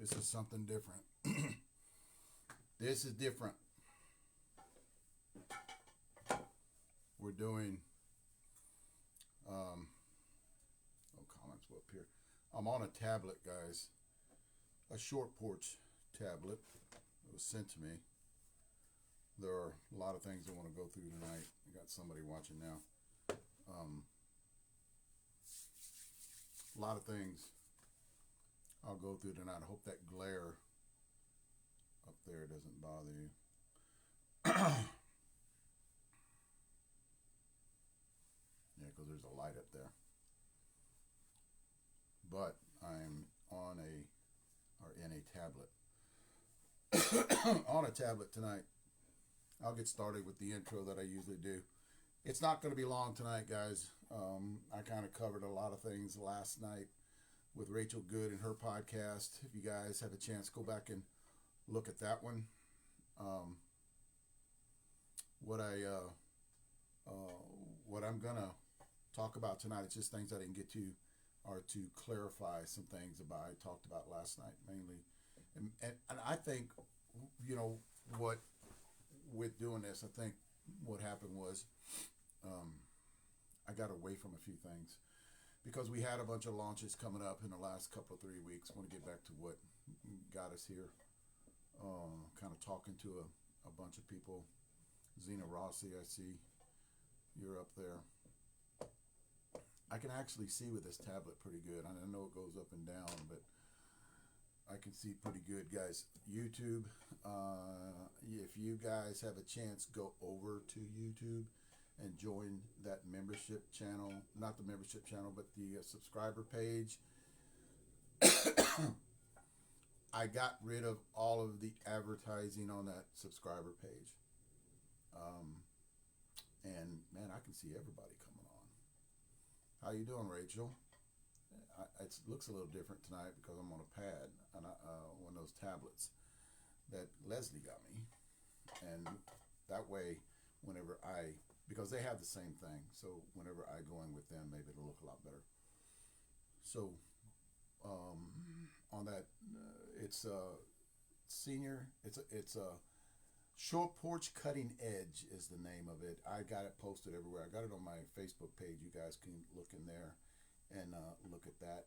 This is something different. This is different. We're doing, no comments up here. I'm on a tablet, guys. A short porch tablet. It was sent to me. There are a lot of things I want to go through tonight. I got somebody watching now. A lot of things I'll go through tonight. I hope that glare up there doesn't bother you. Yeah, because there's a light up there. But I'm on in a tablet. On a tablet tonight. I'll get started with the intro that I usually do. It's not going to be long tonight, guys. I kind of covered a lot of things last night with Rachel Good and her podcast. If you guys have a chance, go back and look at that one. What I'm going to talk about tonight is just things I didn't get to, or to clarify some things I talked about last night mainly. And I think, what with doing this, I think what happened was I got away from a few things because we had a bunch of launches coming up in the last couple of 3 weeks. I want to get back to what got us here. Kind of talking to a bunch of people. Zena Rossi, I see you're up there. I can actually see with this tablet pretty good. I know it goes up and down, but I can see pretty good, guys. YouTube, if you guys have a chance, go over to YouTube and join that membership channel. Not the membership channel, but the subscriber page. I got rid of all of the advertising on that subscriber page. And, man, I can see everybody coming on. How you doing, Rachel? It looks a little different tonight because I'm on a pad, and one of those tablets that Leslie got me. And that way, because they have the same thing, so whenever I go in with them, maybe it'll look a lot better. So, on that, it's a Short Porch Cutting Edge is the name of it. I got it posted everywhere. I got it on my Facebook page. You guys can look in there and look at that.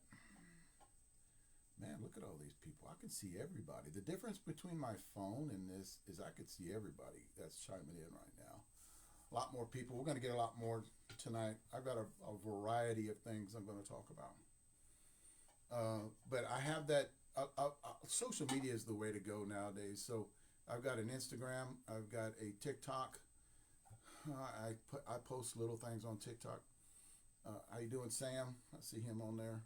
Man, look at all these people. I can see everybody. The difference between my phone and this is I can see everybody that's chiming in right now. A lot more people. We're going to get a lot more tonight. I've got a variety of things I'm going to talk about. But I have that. Social media is the way to go nowadays. So I've got an Instagram. I've got a TikTok. I post little things on TikTok. How you doing, Sam? I see him on there.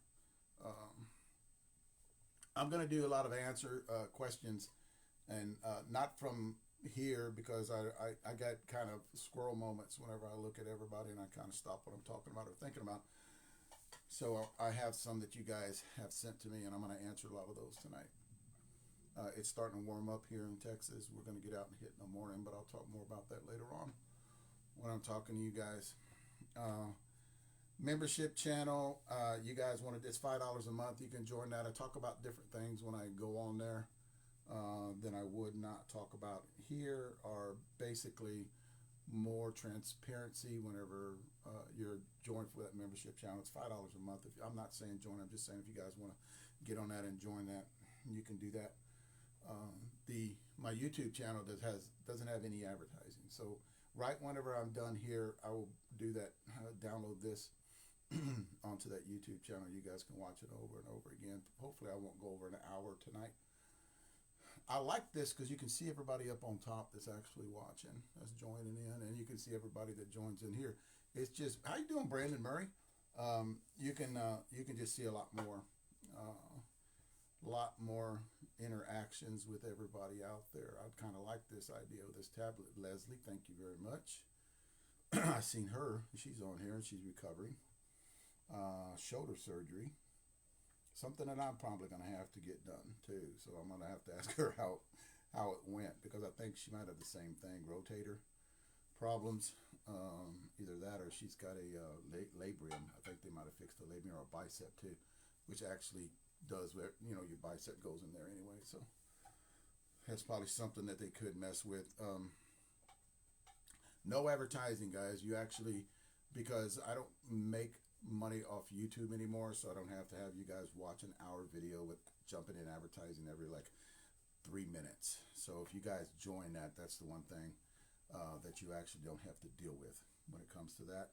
I'm going to do a lot of questions, and not from here because I got kind of squirrel moments whenever I look at everybody and I kind of stop what I'm talking about or thinking about. So I have some that you guys have sent to me, and I'm going to answer a lot of those tonight. It's starting to warm up here in Texas. We're going to get out and hit in the morning, but I'll talk more about that later on when I'm talking to you guys. Membership channel, you guys it's $5 a month. You can join that. I talk about different things when I go on there than I would not talk about here, or basically more transparency whenever you're joined for that membership channel. It's $5 a month. I'm not saying join, I'm just saying if you guys want to get on that and join that, you can do that. My YouTube channel doesn't have any advertising, so right whenever I'm done here, I will do that, download this onto that YouTube channel. You guys can watch it over and over again. Hopefully I won't go over an hour tonight. I like this because you can see everybody up on top that's actually watching, that's joining in, and you can see everybody that joins in here. It's just, how you doing, Brandon Murray? You can just see a lot more interactions with everybody out there. I kind of like this idea of this tablet. Leslie, thank you very much. I seen her. She's on here and she's recovering. Shoulder surgery. Something that I'm probably going to have to get done too. So I'm going to have to ask her how it went, because I think she might have the same thing, rotator problems. Either that or she's got a labrum. I think they might have fixed the labrum, or a bicep too, which actually does where, you know, your bicep goes in there anyway. So that's probably something that they could mess with. No advertising, guys. You actually, because I don't make money off YouTube anymore, so I don't have to have you guys watch an hour video with jumping in advertising every like 3 minutes. So if you guys join that, that's the one thing that you actually don't have to deal with when it comes to that.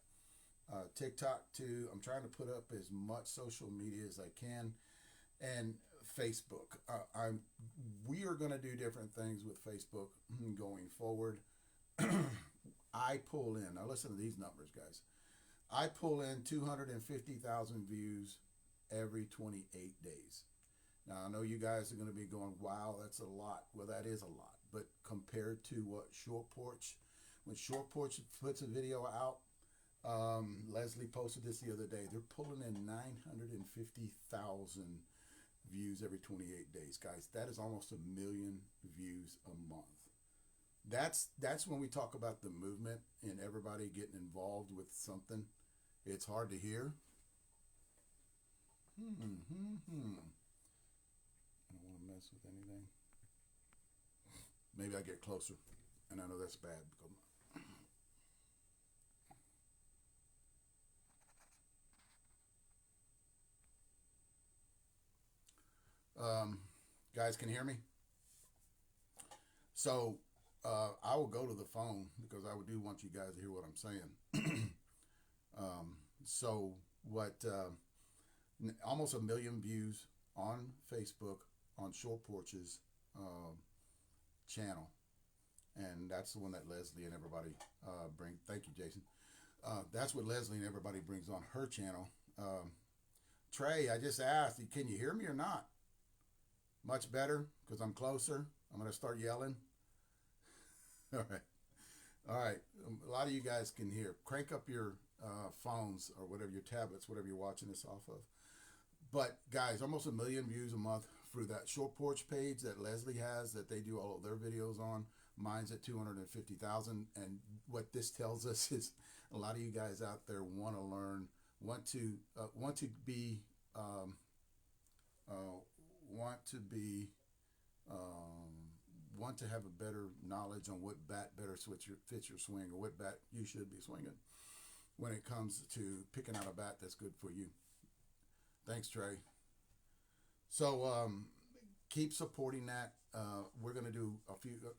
TikTok too. I'm trying to put up as much social media as I can, and Facebook. We are going to do different things with Facebook going forward. I pull in. Now listen to these numbers, guys. I pull in 250,000 views every 28 days. Now I know you guys are going to be going, "Wow, that's a lot." Well, that is a lot, but compared to what Porch, when Porch puts a video out, Leslie posted this the other day. They're pulling in 950,000 views every 28 days, guys. That is almost 1 million views a month. That's when we talk about the movement and everybody getting involved with something. It's hard to hear. I don't want to mess with anything. Maybe I get closer, and I know that's bad. Guys, can you hear me? So I will go to the phone because I do want you guys to hear what I'm saying. So what? Almost 1 million views on Facebook on Short Porch's channel, and that's the one that Leslie and everybody bring. Thank you, Jason. That's what Leslie and everybody brings on her channel. Trey, I just asked, can you hear me or not? Much better because I'm closer. I'm going to start yelling. All right. All right. A lot of you guys can hear. Crank up your phones or whatever, your tablets, whatever you're watching this off of. But guys, almost 1 million views a month through that Short Porch page that Leslie has that they do all of their videos on. Mine's at 250,000. And what this tells us is a lot of you guys out there want to learn, want to be want to have a better knowledge on what bat better fits your swing, or what bat you should be swinging when it comes to picking out a bat that's good for you. Thanks, Trey. So keep supporting that. We're going to do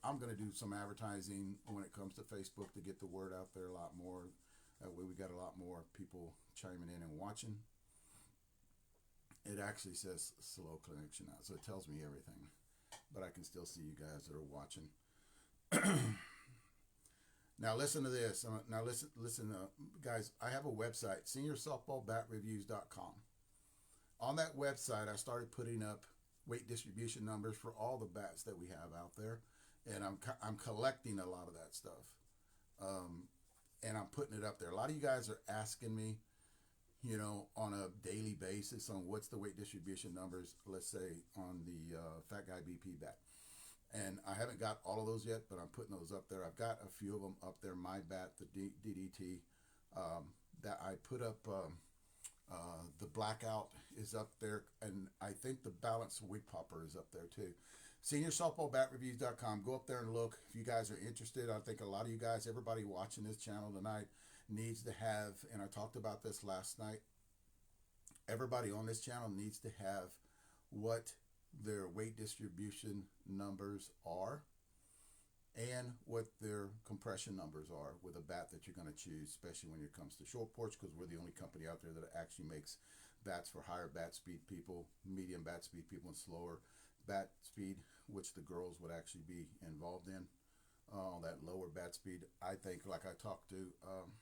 I'm going to do some advertising when it comes to Facebook to get the word out there a lot more. That way we got a lot more people chiming in and watching. It actually says slow connection now, so it tells me everything. But I can still see you guys that are watching. Now listen to this. Now listen, guys. I have a website, SeniorSoftballBatReviews.com. On that website, I started putting up weight distribution numbers for all the bats that we have out there, and I'm collecting a lot of that stuff, and I'm putting it up there. A lot of you guys are asking me, you know, on a daily basis on what's the weight distribution numbers, let's say on the Fat Guy BP bat. And I haven't got all of those yet, but I'm putting those up there. I've got a few of them up there. My bat, the DDT, that I put up, the Blackout is up there, and I think the Balanced Wig Popper is up there too. SeniorSoftballBatReviews.com. Go up there and look if you guys are interested. I think a lot of you guys, everybody watching this channel tonight, needs to have, and I talked about this last night, everybody on this channel needs to have what their weight distribution numbers are and what their compression numbers are with a bat that you're going to choose, especially when it comes to Short Porch, because we're the only company out there that actually makes bats for higher bat speed people, medium bat speed people, and slower bat speed, which the girls would actually be involved in. That lower bat speed, I think, like I talked to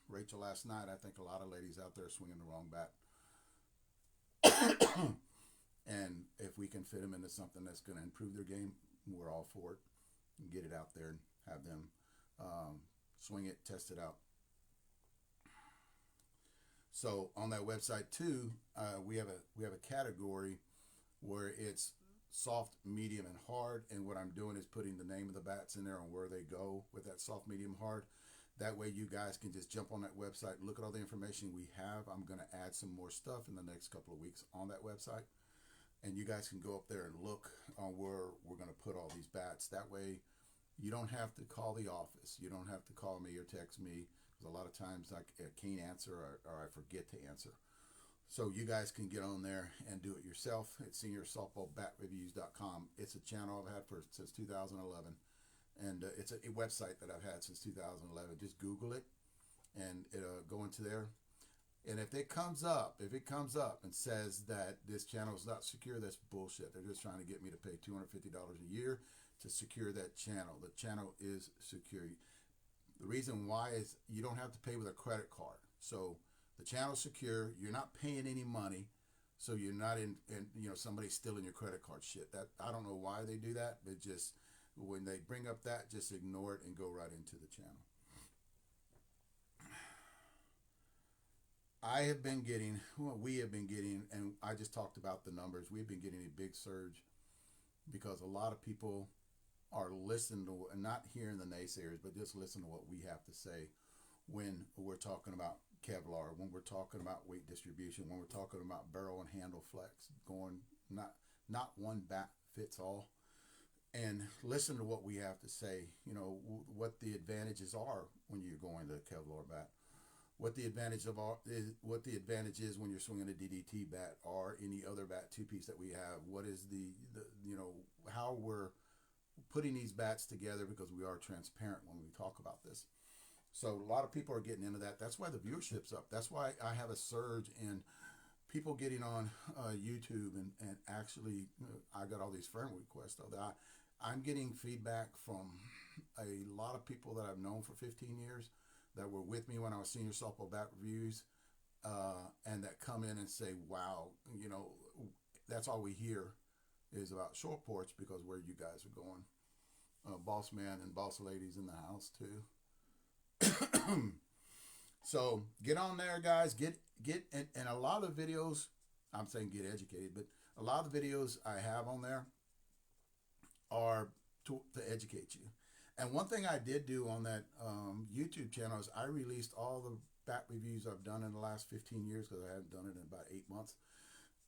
Rachel last night, I think a lot of ladies out there are swinging the wrong bat. And if we can fit them into something that's going to improve their game, we're all for it. And get it out there and have them swing it, test it out. So on that website too, we have a category where it's soft, medium, and hard. And what I'm doing is putting the name of the bats in there and where they go with that soft, medium, hard. That way you guys can just jump on that website, look at all the information we have. I'm going to add some more stuff in the next couple of weeks on that website. and you guys can go up there and look on where we're going to put all these bats. That way, you don't have to call the office. You don't have to call me or text me, because a lot of times I can't answer, or I forget to answer. So you guys can get on there and do it yourself at SeniorSoftballBatReviews.com. It's a channel I've had since 2011, and it's a website that I've had since 2011. Just Google it and go into there. And if it comes up and says that this channel is not secure, that's bullshit. They're just trying to get me to pay $250 a year to secure that channel. The channel is secure. The reason why is you don't have to pay with a credit card. So the channel's secure. You're not paying any money. So you're not in somebody stealing your credit card shit. That, I don't know why they do that, but just when they bring up that, just ignore it and go right into the channel. We have been getting, and I just talked about the numbers, we've been getting a big surge because a lot of people are listening to, and not hearing the naysayers, but just listen to what we have to say when we're talking about Kevlar, when we're talking about weight distribution, when we're talking about barrel and handle flex, going not one bat fits all. And listen to what we have to say, what the advantages are when you're going to a Kevlar bat. What the advantage is when you're swinging a DDT bat or any other bat two piece that we have. What is the how we're putting these bats together, because we are transparent when we talk about this. So a lot of people are getting into that. That's why the viewership's up. That's why I have a surge in people getting on YouTube and actually I got all these friend requests. I'm getting feedback from a lot of people that I've known for 15 years that were with me when I was Senior Softball Bat Reviews, and that come in and say, wow, that's all we hear is about Short Porch, because where you guys are going. Boss man and boss ladies in the house too. So get on there, guys. Get and a lot of videos, I'm saying get educated, but a lot of the videos I have on there are to educate you. And one thing I did do on that YouTube channel is I released all the bat reviews I've done in the last 15 years, because I haven't done it in about 8 months.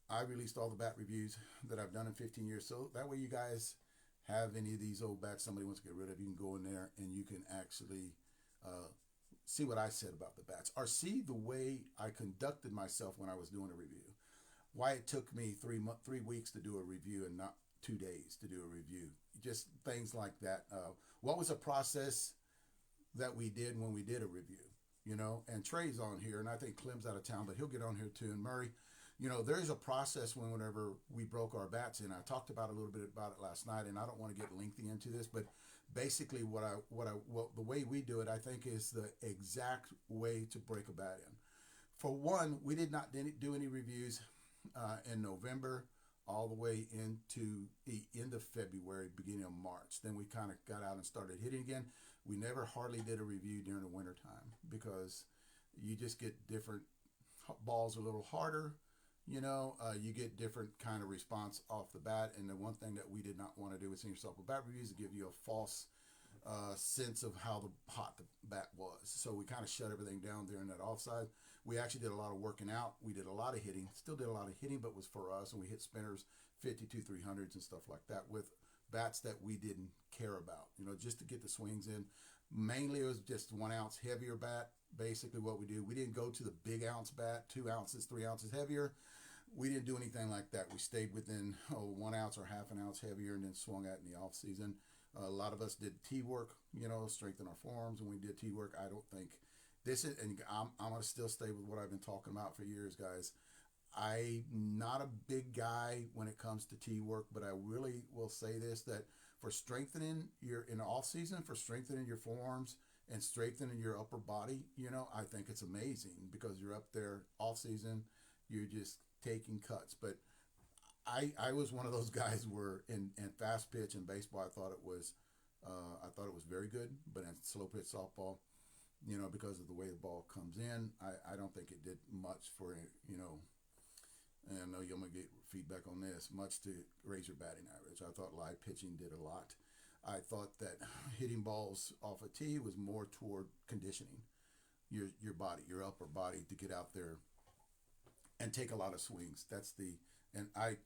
I released all the bat reviews that I've done in 15 years. So that way you guys have any of these old bats somebody wants to get rid of, you can go in there and you can actually see what I said about the bats, or see the way I conducted myself when I was doing a review. Why it took me 3 weeks to do a review and not 2 days to do a review. Just things like that. What was a process that we did when we did a review? And Trey's on here, and I think Clem's out of town, but he'll get on here too. And Murray, there's a process whenever we broke our bats in. I talked about a little bit about it last night, and I don't want to get lengthy into this, but basically what the way we do it, I think, is the exact way to break a bat in. For one, we did not do any reviews in November all the way into the end of February, beginning of March. Then we kind of got out and started hitting again. We never hardly did a review during the winter time, because you just get different balls a little harder. You get different kind of response off the bat. And the one thing that we did not want to do with Senior Softball Bat Reviews is give you a false sense of how hot the bat was. So we kind of shut everything down during that offside. We actually did a lot of working out. We did a lot of hitting. Still did a lot of hitting, but was for us. And we hit spinners, 52 300s and stuff like that with bats that we didn't care about, just to get the swings in. Mainly it was just 1 ounce heavier bat. Basically what we do, we didn't go to the big ounce bat, 2 ounces, 3 ounces heavier. We didn't do anything like that. We stayed within 1 ounce or half an ounce heavier, and then swung at in the off season. A lot of us did T work, strengthen our forearms. When we did T work, I don't think this is, and I'm going to still stay with what I've been talking about for years, guys. I'm not a big guy when it comes to T work, but I really will say this, that for strengthening in the off season, for strengthening your forearms and strengthening your upper body, I think it's amazing, because you're up there off season, you're just taking cuts. But I was one of those guys where in fast pitch and baseball, I thought it was very good, but in slow pitch softball, because of the way the ball comes in, I don't think it did much for, and I know you're going to get feedback on this, much to raise your batting average. I thought live pitching did a lot. I thought that hitting balls off a tee was more toward conditioning your body, your upper body, to get out there and take a lot of swings. And I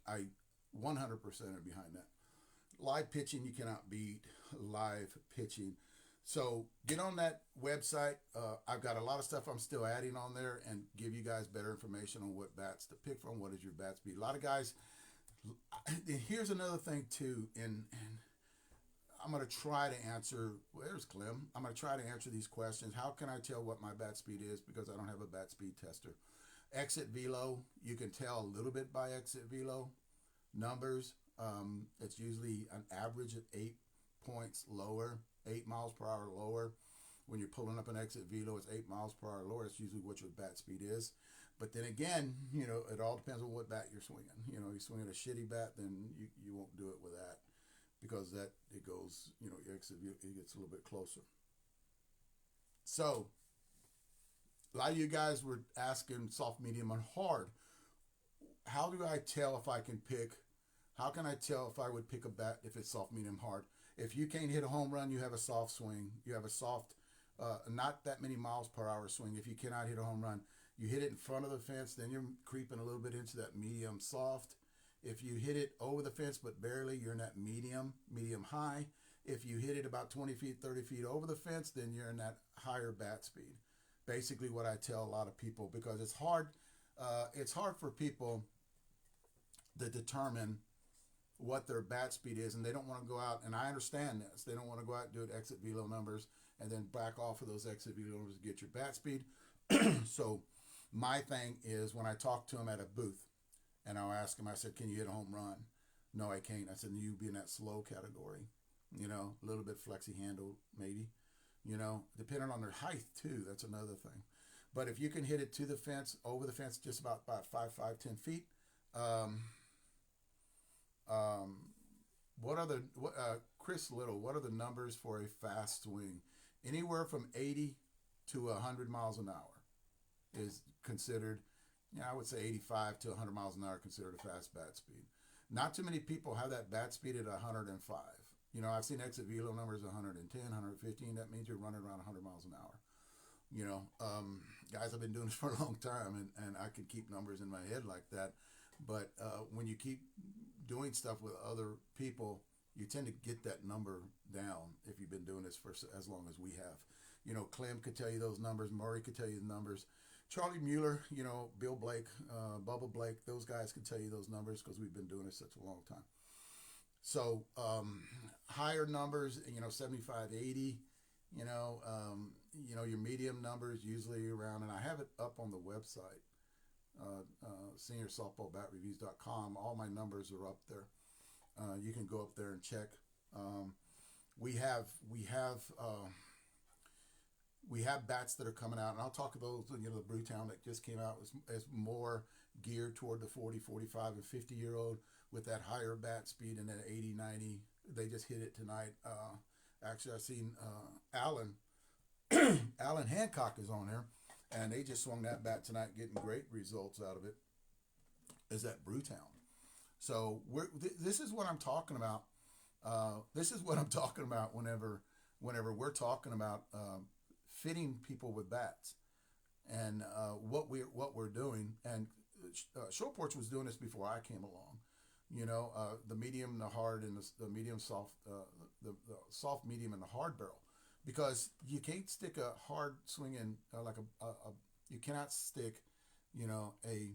100% are behind that. Live pitching, you cannot beat live pitching. So get on that website. I've got a lot of stuff I'm still adding on there and give you guys better information on what bats to pick from, what is your bat speed. A lot of guys, here's another thing too, and I'm going to try to answer, where's Clem? I'm going to try to answer these questions. How can I tell what my bat speed is because I don't have a bat speed tester? Exit velo, you can tell a little bit by exit velo numbers. It's usually an average of 8 points lower, 8 miles per hour lower. When you're pulling up an exit velo, it's 8 miles per hour lower. That's usually what your bat speed is. But then again, it all depends on what bat you're swinging. You swinging a shitty bat, then you won't do it with that because that it goes, your exit velo, it gets a little bit closer. So a lot of you guys were asking soft, medium, and hard. How do I tell if I can pick? How can I tell if I would pick a bat if it's soft, medium, hard? If you can't hit a home run, you have a soft swing. You have a soft, not that many miles per hour swing. If you cannot hit a home run, you hit it in front of the fence, then you're creeping a little bit into that medium soft. If you hit it over the fence but barely, you're in that medium high. If you hit it about 20 feet, 30 feet over the fence, then you're in that higher bat speed. Basically what I tell a lot of people, because it's hard for people to determine what their bat speed is, and they don't want to go out, and I understand this, they don't want to go out and do exit velo numbers and then back off of those exit velo numbers to get your bat speed. So my thing is when I talk to them at a booth and I'll ask them, I said, can you hit a home run? No, I can't. I said, you be in that slow category, a little bit flexy handle maybe, depending on their height too. That's another thing. But if you can hit it to the fence, over the fence, just about 10 feet, Chris Little, what are the numbers for a fast swing? Anywhere from 80 to 100 miles an hour is considered, I would say 85 to 100 miles an hour considered a fast bat speed. Not too many people have that bat speed at 105. I've seen exit velo numbers 110, 115. That means you're running around 100 miles an hour. Guys, I've been doing this for a long time, and I can keep numbers in my head like that. But when you keep doing stuff with other people, you tend to get that number down if you've been doing this for as long as we have. Clem could tell you those numbers. Murray could tell you the numbers. Charlie Mueller, Bill Blake, Bubba Blake, those guys can tell you those numbers because we've been doing this such a long time. So higher numbers, 75, 80, your medium numbers usually around, and I have it up on the website, SeniorSoftballBatReviews.com. All my numbers are up there. You can go up there and check. We have bats that are coming out, and I'll talk about those. The Brewtown that just came out is more geared toward the 40, 45, and 50-year-old with that higher bat speed and that 80, 90. They just hit it tonight. Actually, I've seen Alan Hancock is on there, and they just swung that bat tonight, getting great results out of it. Is that Brewtown? So this is what I'm talking about. This is what I'm talking about whenever we're talking about fitting people with bats, and what we're doing. And Porch was doing this before I came along. The medium, the hard, and the medium soft, the soft, medium, and the hard barrel, because you can't stick a hard swing in like you cannot stick, a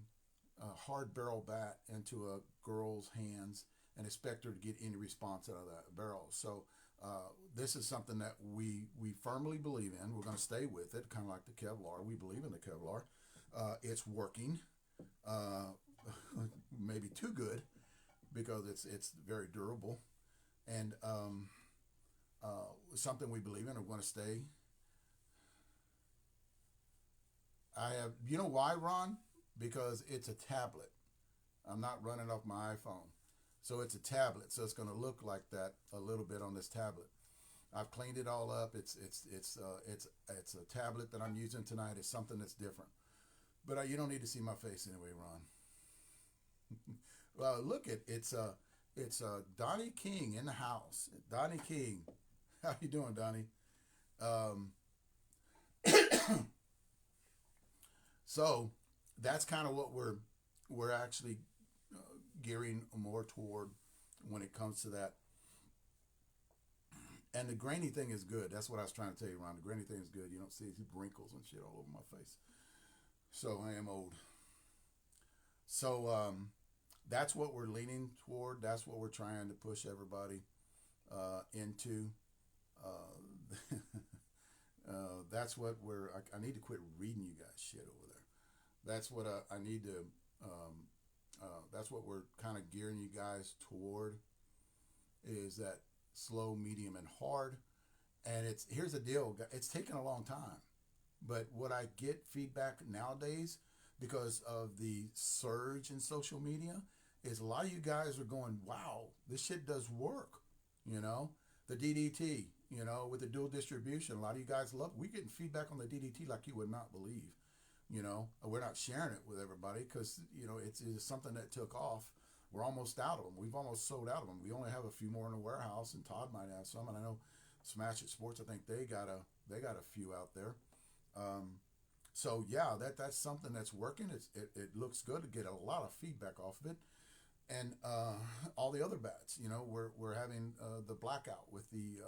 hard barrel bat into a girl's hands and expect her to get any response out of that barrel. So this is something that we firmly believe in. We're going to stay with it, kind of like the Kevlar. We believe in the Kevlar. It's working, maybe too good, because it's very durable, and something we believe in. We're going to stay. I have, why, Ron? Because it's a tablet. I'm not running off my iPhone. So it's a tablet. So it's going to look like that a little bit on this tablet. I've cleaned it all up. It's a tablet that I'm using tonight. It's something that's different. But you don't need to see my face anyway, Ron. Well, look, it's Donnie King in the house. Donnie King. How you doing, Donnie? So that's kind of what we're actually gearing more toward when it comes to that. And the grainy thing is good. That's what I was trying to tell you, Ron. The grainy thing is good. You don't see wrinkles and shit all over my face. So I am old. So that's what we're leaning toward. That's what we're trying to push everybody into. Uh, that's what I need to quit reading you guys shit over there. That's what I need to. That's what we're kind of gearing you guys toward. Is that slow, medium, and hard? And here's the deal. It's taken a long time, but what I get feedback nowadays because of the surge in social media is a lot of you guys are going, wow, this shit does work. You know, the DDT, you know, with the dual distribution, a lot of you guys love it. We're getting feedback on the DDT like you would not believe. You know, we're not sharing it with everybody because, you know, it's something that took off. We're almost out of them. We've almost sold out of them. We only have a few more in the warehouse, and Todd might have some. And I know Smash It Sports, I think they got a few out there. So yeah, that's something that's working. It looks good to get a lot of feedback off of it. And all the other bats, you know, we're having the blackout with the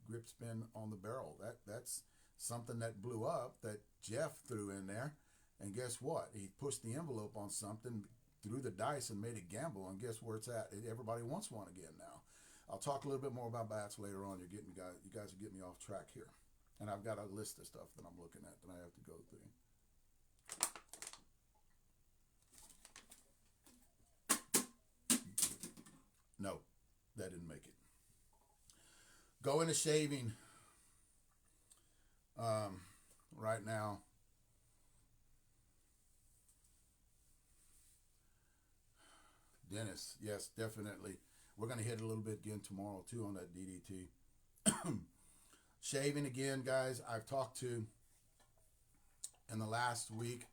grip spin on the barrel. That's something that blew up that Jeff threw in there. And guess what? He pushed the envelope on something, threw the dice, and made a gamble. And guess where it's at? Everybody wants one again now. I'll talk a little bit more about bats later on. You guys are getting me off track here. And I've got a list of stuff that I'm looking at that I have to go through. No, that didn't make it. Go into shaving right now. Dennis, yes, definitely. We're going to hit a little bit again tomorrow, too, on that DDT. Shaving again, guys. I've talked to, in the last week,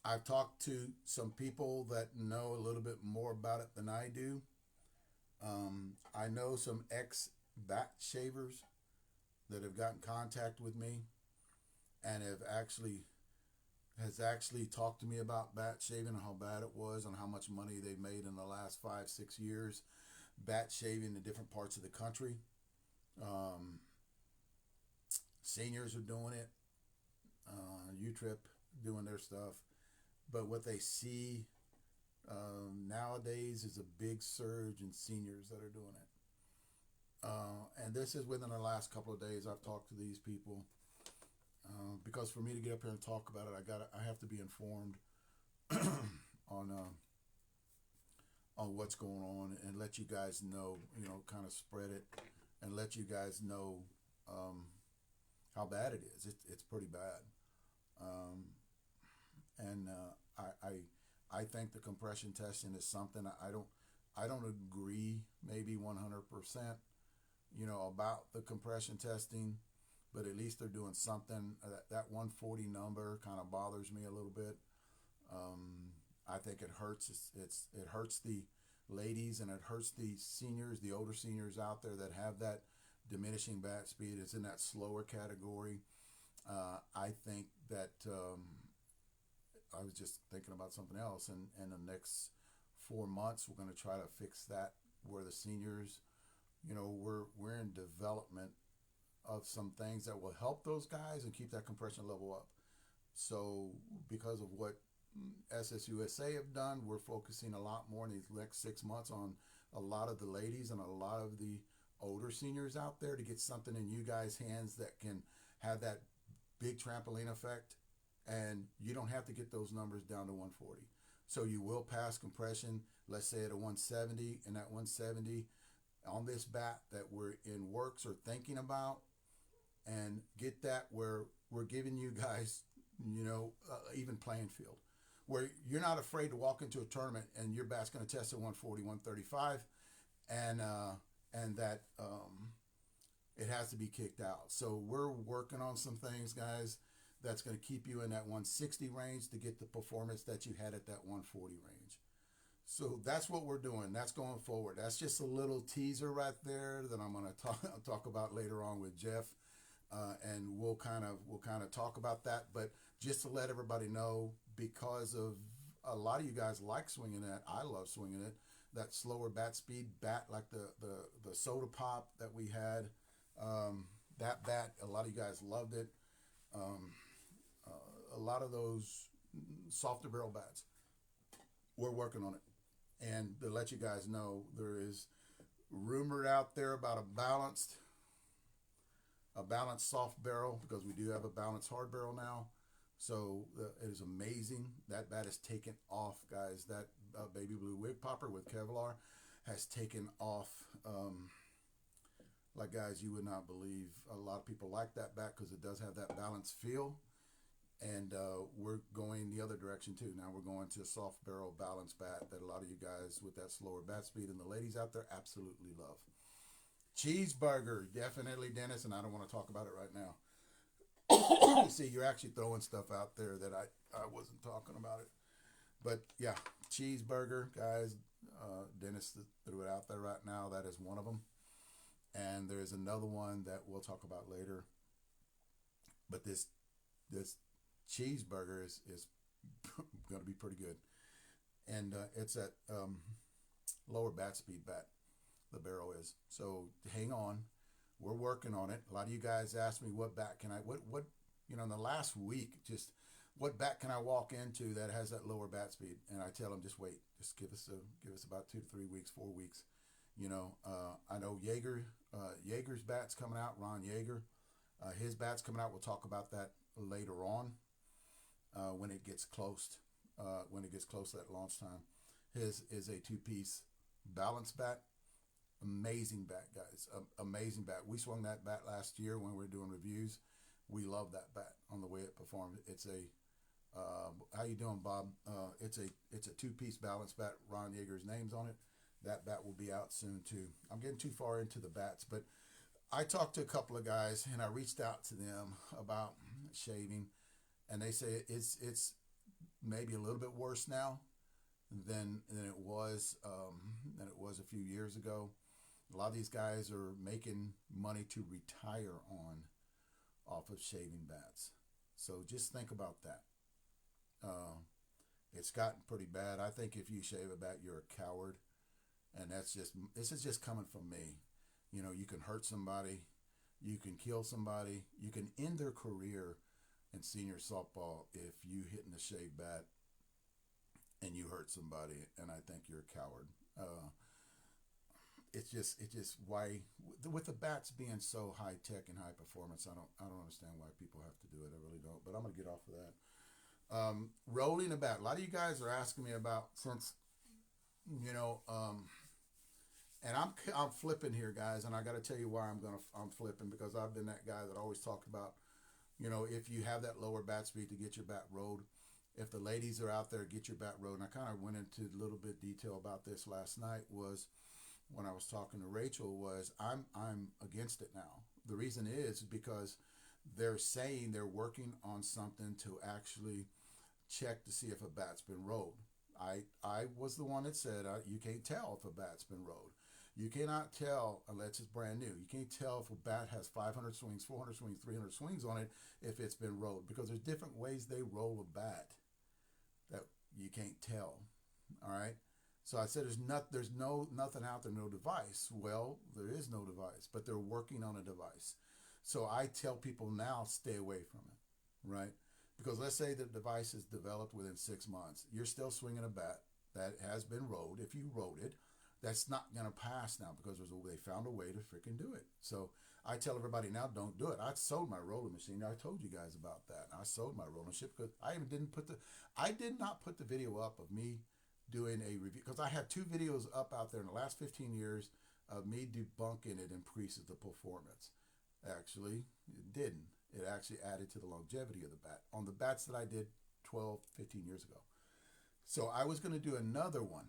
I've talked to some people that know a little bit more about it than I do. I know some ex-bat shavers that have gotten contact with me and has actually talked to me about bat shaving and how bad it was and how much money they made in the last 5-6 years bat shaving in different parts of the country. Seniors are doing it. U-Trip doing their stuff. But what they see nowadays is a big surge in seniors that are doing it. And this is within the last couple of days I've talked to these people. Because for me to get up here and talk about it, I have to be informed on what's going on and let you guys know, you know, kind of spread it and let you guys know how bad it is. It's pretty bad. And I think the compression testing is something I don't agree maybe 100%, you know, about the compression testing, but at least they're doing something. That 140 number kind of bothers me a little bit. I think it hurts. It hurts the ladies and it hurts the seniors, the older seniors out there that have that diminishing bat speed. It's in that slower category. I think that I was just thinking about something else, and in the next 4 months we're going to try to fix that where the seniors, you know, we're in development of some things that will help those guys and keep that compression level up. So because of what SSUSA have done, we're focusing a lot more in these next 6 months on a lot of the ladies and a lot of the older seniors out there to get something in you guys' hands that can have that big trampoline effect, and you don't have to get those numbers down to 140. So you will pass compression, let's say at a 170, and that 170 on this bat that we're in works or thinking about, and get that where we're giving you guys, you know, even playing field, where you're not afraid to walk into a tournament and your bat's going to test at 140, 135, and that it has to be kicked out. So we're working on some things, guys, that's going to keep you in that 160 range to get the performance that you had at that 140 range. So that's what we're doing. That's going forward. That's just a little teaser right there that I'm going to talk about later on with Jeff, and we'll kind of talk about that. But just to let everybody know, because of a lot of you guys like swinging it. I love swinging it. That slower bat speed bat, like the soda pop that we had. That bat, a lot of you guys loved it. Um, a lot of those softer barrel bats, we're working on it. And to let you guys know, there is rumored out there about a balanced soft barrel, because we do have a balanced hard barrel now. So it is amazing. That bat has taken off, guys. That baby blue wig popper with Kevlar has taken off. Like, guys, you would not believe. A lot of people like that bat because it does have that balanced feel. And we're going the other direction too. Now we're going to a soft barrel balanced bat that a lot of you guys with that slower bat speed and the ladies out there absolutely love. Cheeseburger, definitely, Dennis, and I don't want to talk about it right now. See, you're actually throwing stuff out there that I wasn't talking about it. But yeah, cheeseburger, guys, Dennis threw it out there right now. That is one of them. And there's another one that we'll talk about later. But this cheeseburger is going to be pretty good. And it's at lower bat speed bat, the barrel is. So hang on. We're working on it. A lot of you guys asked me what bat can I, what in the last week, just what bat can I walk into that has that lower bat speed? And I tell them, just wait. Just give us about 2 to 3 weeks, 4 weeks. I know Jaeger's bat's coming out, Ron Jaeger. His bat's coming out. We'll talk about that later on when it gets close. When it gets close to that launch time. His is a 2-piece balance bat. Amazing bat, guys. Amazing bat. We swung that bat last year when we were doing reviews. We love that bat on the way it performed. It's a how you doing, Bob? It's a 2-piece balance bat. Ron Yeager's name's on it. That bat will be out soon too. I'm getting too far into the bats, but I talked to a couple of guys and I reached out to them about shaving, and they say it's maybe a little bit worse now than it was a few years ago. A lot of these guys are making money to retire off of shaving bats. So just think about that. It's gotten pretty bad. I think if you shave a bat, you're a coward. And this is just coming from me. You can hurt somebody. You can kill somebody. You can end their career in senior softball if you hitting a shave bat and you hurt somebody. And I think you're a coward. It's just why, with the bats being so high tech and high performance, I don't understand why people have to do it. I really don't. But I'm gonna get off of that. Rolling a bat. A lot of you guys are asking me about, since and I'm flipping here, guys, and I got to tell you why I'm flipping, because I've been that guy that always talked about, if you have that lower bat speed, to get your bat rolled. If the ladies are out there, get your bat rolled. And I kind of went into a little bit detail about this last night. Was when I was talking to Rachel, was I'm against it now. The reason is because they're saying they're working on something to actually check to see if a bat's been rolled. I was the one that said you can't tell if a bat's been rolled. You cannot tell unless it's brand new. You can't tell if a bat has 500 swings, 400 swings, 300 swings on it if it's been rolled, because there's different ways they roll a bat that you can't tell. All right. So I said there's nothing out there, no device. Well, there is no device, but they're working on a device. So I tell people now, stay away from it, right? Because let's say the device is developed within 6 months. You're still swinging a bat that has been rolled. If you rolled it, that's not going to pass now, because they found a way to freaking do it. So I tell everybody now, don't do it. I sold my rolling machine. I told you guys about that. I sold my rolling machine because I did not put the video up of me doing a review, because I have 2 videos up out there in the last 15 years of me debunking it increases the performance. Actually, it didn't. It actually added to the longevity of the bat on the bats that I did 12, 15 years ago. So I was going to do another one,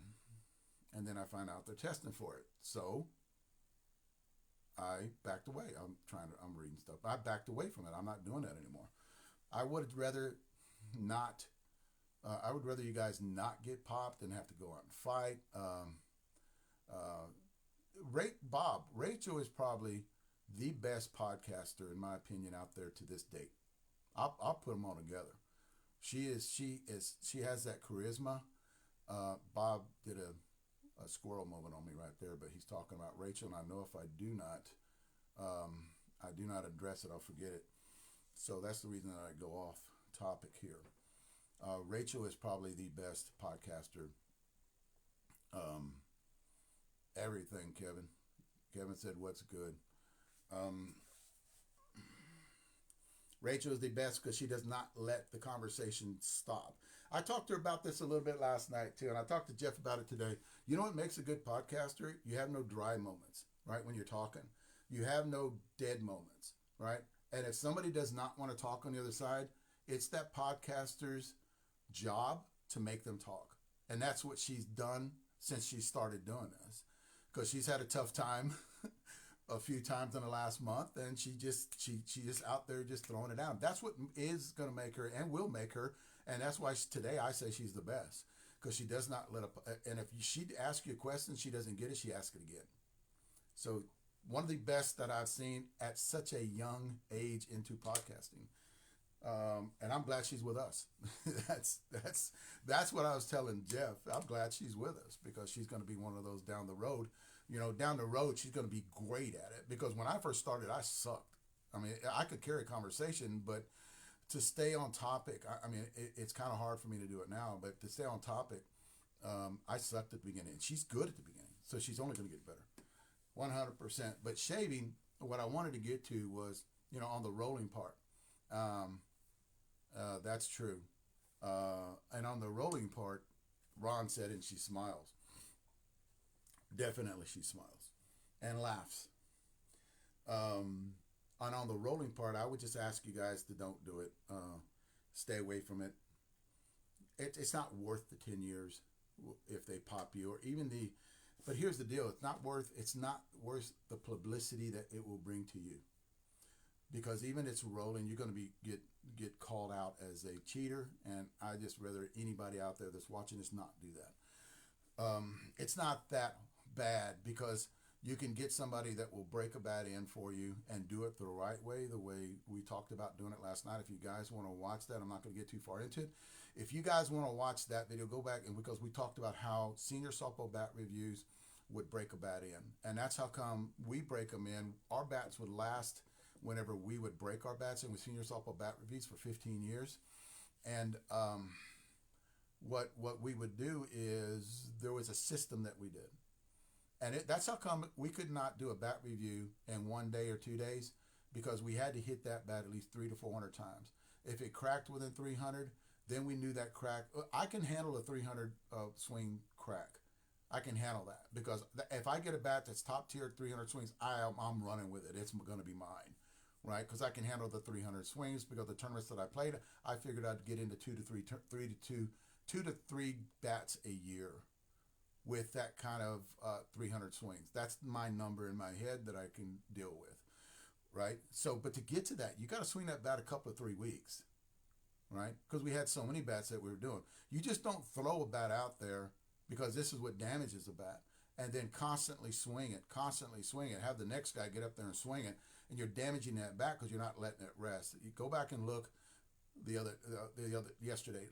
and then I found out they're testing for it. So I backed away. I'm reading stuff. I backed away from it. I'm not doing that anymore. I would rather not. I would rather you guys not get popped than have to go out and fight. Rachel is probably the best podcaster, in my opinion, out there to this date. I'll put them all together. She has that charisma. Bob did a squirrel moment on me right there, but he's talking about Rachel, and I know if I do not address it, I'll forget it. So that's the reason that I go off topic here. Rachel is probably the best podcaster. Um, Everything, Kevin. Kevin said, "What's good?" Um, Rachel is the best because she does not let the conversation stop. I talked to her about this a little bit last night too, and I talked to Jeff about it today. You know what makes a good podcaster? You have no dry moments, right? When you're talking, you have no dead moments, right? And if somebody does not want to talk on the other side, it's that podcaster's job to make them talk. And that's what she's done since she started doing this. Because she's had a tough time a few times in the last month, and she just out there just throwing it down. That's what is going to make her and will make her, and that's why today I say she's the best, because she does not let up. And if she asks you a question, she doesn't get it, she asks it again. So one of the best that I've seen at such a young age into podcasting. And I'm glad she's with us. That's what I was telling Jeff. I'm glad she's with us because she's going to be one of those down the road. You know, down the road she's going to be great at it. Because when I first started, I sucked. I mean, I could carry a conversation, but to stay on topic, it's kind of hard for me to do it now. But to stay on topic, I sucked at the beginning. And she's good at the beginning, so she's only going to get better, 100%. But shaving, what I wanted to get to was, on the rolling part. That's true. And on the rolling part, Ron said, and she smiles. Definitely she smiles and laughs. And on the rolling part, I would just ask you guys to don't do it. Stay away from it. It's not worth the 10 years if they pop you, or even but here's the deal. It's not worth the publicity that it will bring to you. Because even it's rolling, you're going to get called out as a cheater, and I just rather anybody out there that's watching this not do that. It's not that bad because you can get somebody that will break a bat in for you and do it the right way, the way we talked about doing it last night. If you guys want to watch that, I'm not going to get too far into it. If you guys want to watch that video, go back, and because we talked about how Senior Softball Bat Reviews would break a bat in, and that's how come we break them in. Our bats would last whenever we would break our bats in with Senior Softball Bat Reviews for 15 years. And what we would do is there was a system that we did. And that's how come we could not do a bat review in 1 day or 2 days, because we had to hit that bat at least 300 to 400 times. If it cracked within 300, then we knew that crack. I can handle a 300 swing crack. I can handle that because if I get a bat that's top tier 300 swings, I'm running with it. It's going to be mine. Right, because I can handle the 300 swings. Because the tournaments that I played, I figured I'd get into two to three bats a year with that kind of 300 swings. That's my number in my head that I can deal with, right? So, but to get to that, you got to swing that bat a couple of 3 weeks, right? Because we had so many bats that we were doing. You just don't throw a bat out there, because this is what damages a bat, and then constantly swing it, have the next guy get up there and swing it, and you're damaging that bat because you're not letting it rest. You go back and look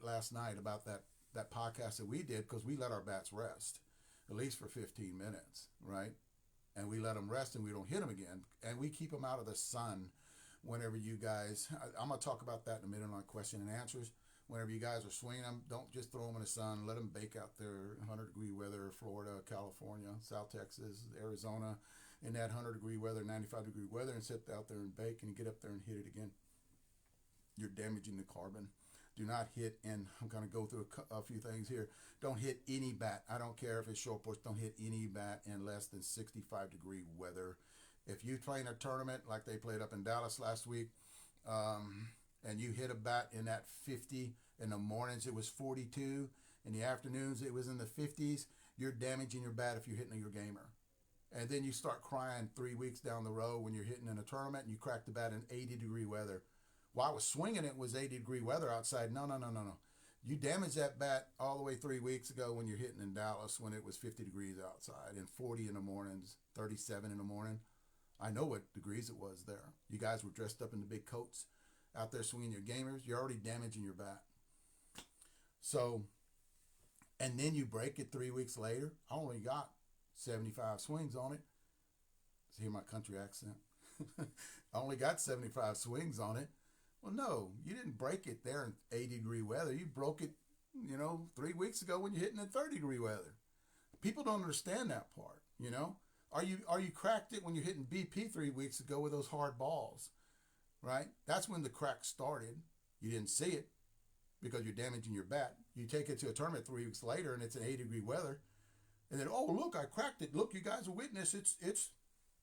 last night about that podcast that we did, because we let our bats rest at least for 15 minutes, right? And we let them rest and we don't hit them again, and we keep them out of the sun. Whenever you guys, I'm gonna talk about that in a minute on question and answers. Whenever you guys are swinging them, don't just throw them in the sun. Let them bake out there, 100-degree weather, Florida, California, South Texas, Arizona, in that 100-degree weather, 95-degree weather, and sit out there and bake and get up there and hit it again. You're damaging the carbon. Do not hit, and I'm going to go through a few things here. Don't hit any bat. I don't care if it's short porch. Don't hit any bat in less than 65-degree weather. If you play in a tournament like they played up in Dallas last week, and you hit a bat in that 50, in the mornings it was 42, in the afternoons it was in the 50s, you're damaging your bat if you're hitting your gamer. And then you start crying 3 weeks down the road when you're hitting in a tournament and you crack the bat in 80-degree weather. While I was swinging, it was 80-degree weather outside. No. You damaged that bat all the way 3 weeks ago when you're hitting in Dallas when it was 50 degrees outside and 40 in the mornings, 37 in the morning. I know what degrees it was there. You guys were dressed up in the big coats out there swinging your gamers. You're already damaging your bat. So, and then you break it 3 weeks later. I only got 75 swings on it. See, hear my country accent? I only got 75 swings on it. Well, no, you didn't break it there in 80-degree weather. You broke it, 3 weeks ago when you're hitting in 30-degree weather. People don't understand that part. Are you cracked it when you're hitting BP 3 weeks ago with those hard balls, right? That's when the crack started. You didn't see it because you're damaging your bat. You take it to a tournament 3 weeks later and it's in 80-degree weather, and then, oh, look, I cracked it. Look, you guys are witness. It's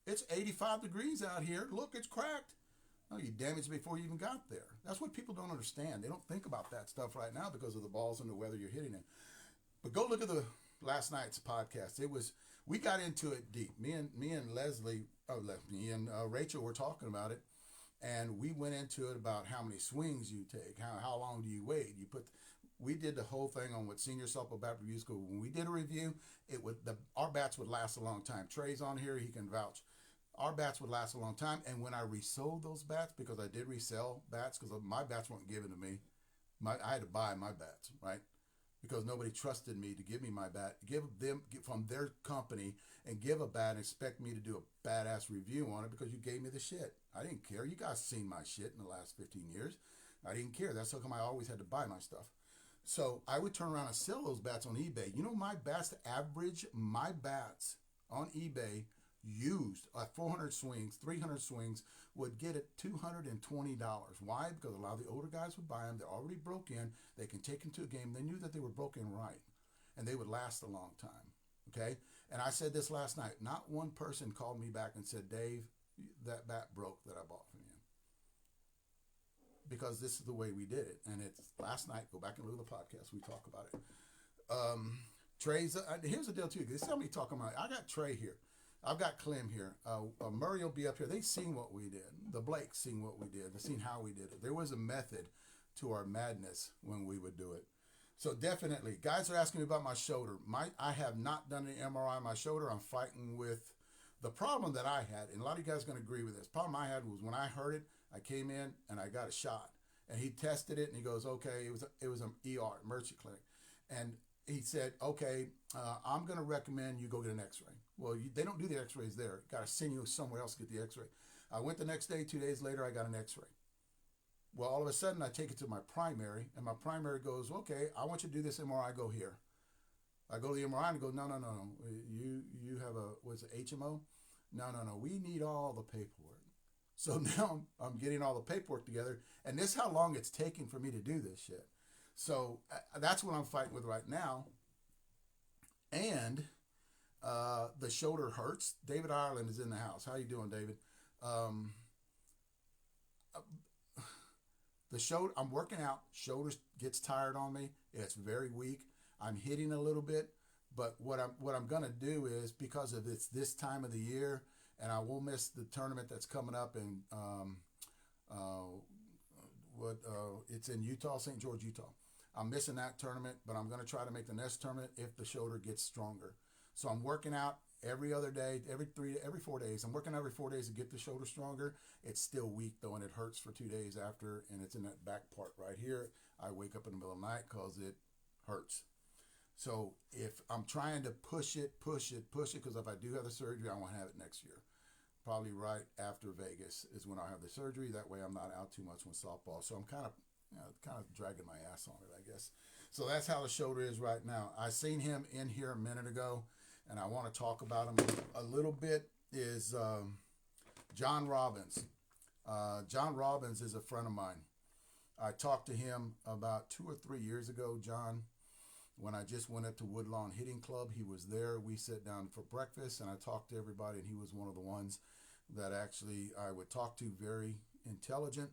85 degrees out here. Look, it's cracked. No, you damaged it before you even got there. That's what people don't understand. They don't think about that stuff right now because of the balls and the weather you're hitting in. But go look at the last night's podcast. We got into it deep. Me and Leslie, me and Rachel were talking about it, and we went into it about how many swings you take, how long do you wait. We did the whole thing on what Senior Softball Bat Review School. When we did a review, our bats would last a long time. Trey's on here; he can vouch. Our bats would last a long time, and when I resold those bats, because I did resell bats, because my bats weren't given to me, I had to buy my bats, right? Because nobody trusted me to give me my bat, give from their company, and give a bat and expect me to do a badass review on it because you gave me the shit. I didn't care. You guys seen my shit in the last 15 years. I didn't care. That's how come I always had to buy my stuff. So I would turn around and sell those bats on eBay. My bats average, my bats on eBay used at 400 swings, 300 swings, would get it $220. Why? Because a lot of the older guys would buy them. They're already broke in. They can take them to a game. They knew that they were broken right, and they would last a long time. Okay? And I said this last night. Not one person called me back and said, Dave, that bat broke that I bought from you. Because this is the way we did it. And it's last night. Go back and look at the podcast. We talk about it. Trey's, here's the deal, too. There's somebody talking about, I got Trey here. I've got Clem here. Murray will be up here. They've seen what we did. The Blakes seen what we did. They've seen how we did it. There was a method to our madness when we would do it. So definitely, guys are asking me about my shoulder. I have not done an MRI on my shoulder. I'm fighting with the problem that I had, and a lot of you guys are going to agree with this. The problem I had was when I heard it, I came in and I got a shot. And he tested it, and he goes, okay, it was an ER, emergency clinic. And he said, okay, I'm going to recommend you go get an x-ray. Well, they don't do the x-rays there. Got to send you somewhere else to get the x-ray. I went the next day. 2 days later, I got an x-ray. Well, all of a sudden, I take it to my primary, and my primary goes, okay, I want you to do this MRI. Go here. I go to the MRI and go, no. You have what's it, HMO? No. We need all the paperwork. So now I'm getting all the paperwork together, and this is how long it's taking for me to do this shit. So that's what I'm fighting with right now. And the shoulder hurts. David Ireland is in the house. How you doing, David? The shoulder, I'm working out. Shoulder gets tired on me. It's very weak. I'm hitting a little bit, but what I'm gonna do is, because of it's this time of the year, and I will miss the tournament that's coming up in it's in Utah, St. George, Utah. I'm missing that tournament, but I'm gonna try to make the next tournament if the shoulder gets stronger. So I'm working out every other day, every 4 days. I'm working every 4 days to get the shoulder stronger. It's still weak though, and it hurts for 2 days after, and it's in that back part right here. I wake up in the middle of the night because it hurts. So if I'm trying to push it, because if I do have the surgery, I want to have it next year. Probably right after Vegas is when I'll have the surgery. That way I'm not out too much with softball. So I'm kind of dragging my ass on it, I guess. So that's how the shoulder is right now. I seen him in here a minute ago, and I want to talk about him a little bit, is John Robbins. John Robbins is a friend of mine. I talked to him about 2 or 3 years ago, John, when I just went up to Woodlawn Hitting Club. He was there. We sat down for breakfast, and I talked to everybody, and he was one of the ones that actually I would talk to. Very intelligent,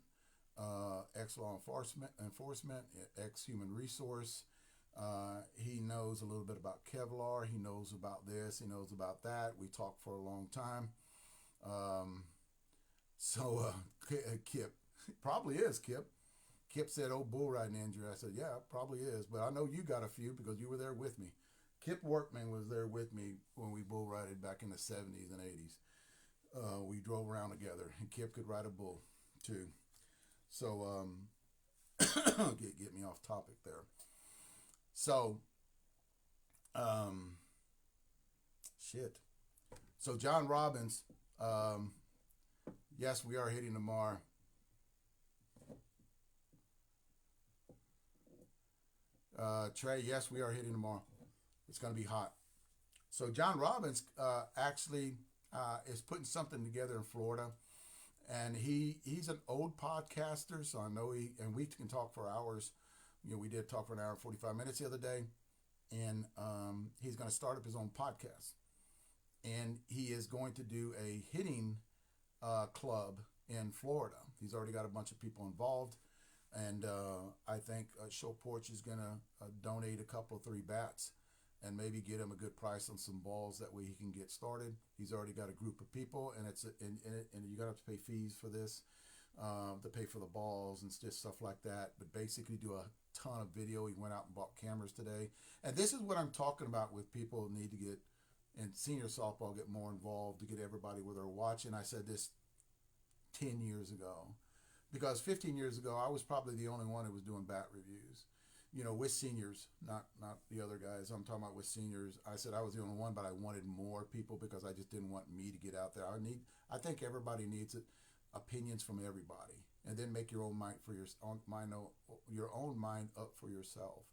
ex-law enforcement, ex-human resource. He knows a little bit about Kevlar. He knows about this. He knows about that. We talked for a long time. Kip, probably is Kip. Kip said, oh, bull riding injury. I said, yeah, it probably is. But I know you got a few because you were there with me. Kip Workman was there with me when we bull rided back in the 70s and 80s. We drove around together, and Kip could ride a bull too. So get me off topic there. So, um, shit. So John Robbins, um, yes, we are hitting tomorrow. Trey, yes, we are hitting tomorrow. It's going to be hot. So John Robbins actually is putting something together in Florida, and he's an old podcaster, so I know we can talk for hours. You know, we did talk for an hour and 45 minutes the other day, and he's going to start up his own podcast, and he is going to do a hitting club in Florida. He's already got a bunch of people involved, and I think Porch is going to donate a couple of 3 bats and maybe get him a good price on some balls. That way he can get started. He's already got a group of people, and and you're gonna have to pay fees for this, to pay for the balls and just stuff like that. But basically, do a ton of video. He went out and bought cameras today, and this is what I'm talking about with people who need to get and senior softball get more involved to get everybody where they're watching. I said this 10 years ago, because 15 years ago I was probably the only one who was doing bat reviews, you know, with seniors, not the other guys. I'm talking about with seniors. I said I was the only one, but I wanted more people because I just didn't want me to get out there. I think everybody needs it, opinions from everybody, and then make your own mind for your own mind up for yourself.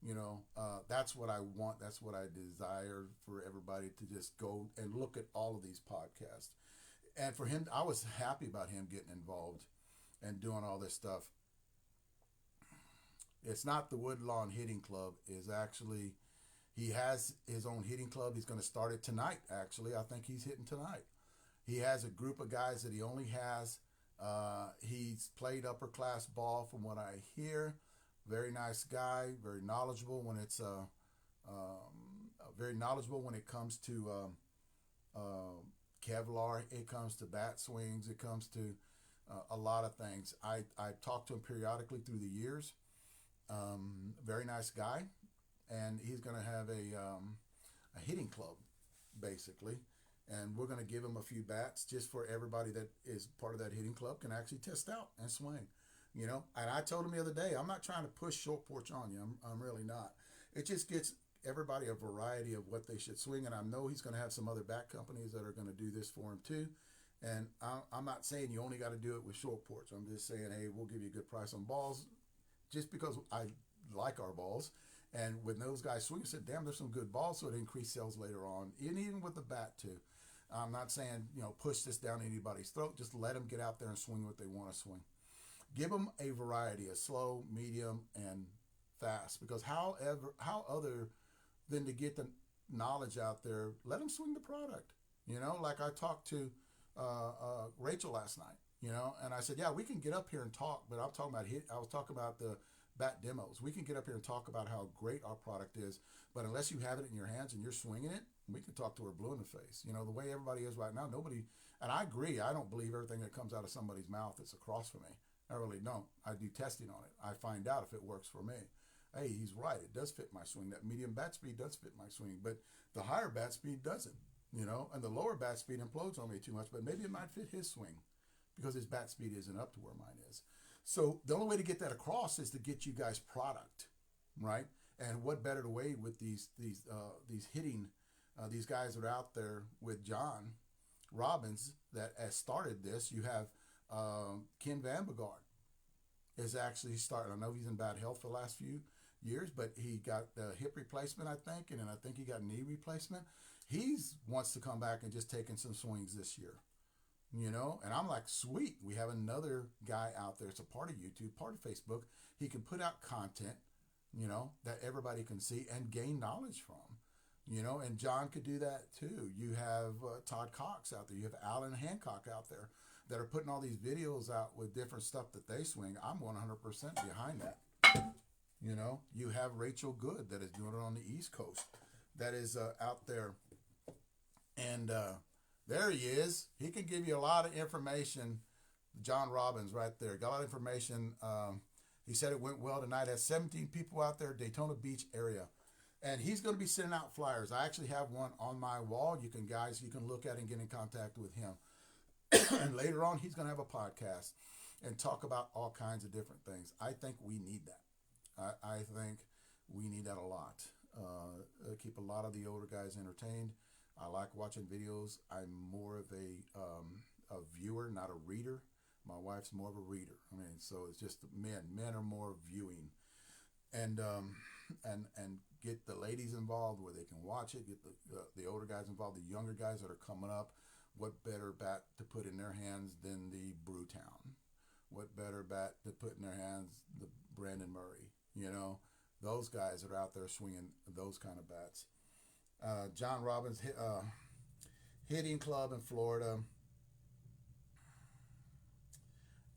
You know, that's what I want. That's what I desire for everybody to just go and look at all of these podcasts. And for him, I was happy about him getting involved and doing all this stuff. It's not the Woodlawn Hitting Club. Is actually he has his own hitting club. He's going to start it tonight. Actually, I think he's hitting tonight. He has a group of guys that he only has. He's played upper class ball, from what I hear. Very nice guy. Very knowledgeable when it's very knowledgeable when it comes to Kevlar. It comes to bat swings. It comes to a lot of things. I talked to him periodically through the years. Very nice guy, and he's going to have a hitting club, basically, and we're going to give him a few bats just for everybody that is part of that hitting club can actually test out and swing, you know. And I told him the other day, I'm not trying to push Short Porch on you. I'm really not. It just gets everybody a variety of what they should swing, and I know he's going to have some other bat companies that are going to do this for him too. And I'm not saying you only got to do it with Short Porch. I'm just saying, hey, we'll give you a good price on balls, just because I like our balls. And when those guys swing, I said, damn, there's some good balls, so it increased sales later on. And even with the bat, too. I'm not saying, you know, push this down anybody's throat. Just let them get out there and swing what they want to swing. Give them a variety, a slow, medium, and fast. Because how other than to get the knowledge out there, let them swing the product. You know, like I talked to Rachel last night, you know, and I said, yeah, we can get up here and talk, but I'm talking about I was talking about the bat demos. We can get up here and talk about how great our product is, but unless you have it in your hands and you're swinging it, we can talk to her blue in the face. You know, the way everybody is right now, nobody, and I agree, I don't believe everything that comes out of somebody's mouth that's across from me. I really don't. I do testing on it. I find out if it works for me. Hey, he's right. It does fit my swing. That medium bat speed does fit my swing, but the higher bat speed doesn't, you know, and the lower bat speed implodes on me too much, but maybe it might fit his swing because his bat speed isn't up to where mine is. So the only way to get that across is to get you guys product, right? And what better way with these hitting these guys that are out there with John Robbins that has started this. You have Ken Vandergaard is actually starting. I know he's in bad health for the last few years, but he got the hip replacement, I think, and then I think he got knee replacement. He's wants to come back and just taking some swings this year. You know, and I'm like, sweet, we have another guy out there. It's a part of YouTube, part of Facebook. He can put out content, you know, that everybody can see and gain knowledge from, you know, and John could do that too. You have Todd Cox out there. You have Alan Hancock out there that are putting all these videos out with different stuff that they swing. I'm 100% behind that. You know, you have Rachel Good that is doing it on the East Coast that is out there. And, there he is. He can give you a lot of information. John Robbins right there. Got a lot of information. He said it went well tonight. Has 17 people out there, Daytona Beach area. And he's going to be sending out flyers. I actually have one on my wall. You can look at it and get in contact with him. And later on, he's going to have a podcast and talk about all kinds of different things. I think we need that. I think We need that a lot. Keep a lot of the older guys entertained. I like watching videos. I'm more of a viewer, not a reader. My wife's more of a reader. I mean, so it's just men. Men are more viewing, and and get the ladies involved where they can watch it. Get the older guys involved, the younger guys that are coming up. What better bat to put in their hands than the Brewtown? What better bat to put in their hands the Brandon Murray? You know, those guys that are out there swinging those kind of bats. John Robbins hitting club in Florida,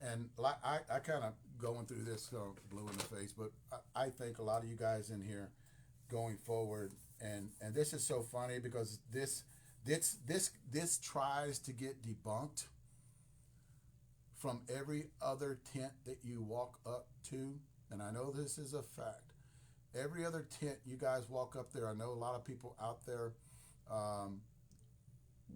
and I kind of going through this blue in the face, but I think a lot of you guys in here going forward, and this is so funny because this tries to get debunked from every other tent that you walk up to, and I know this is a fact. Every other tent you guys walk up there, I know a lot of people out there um,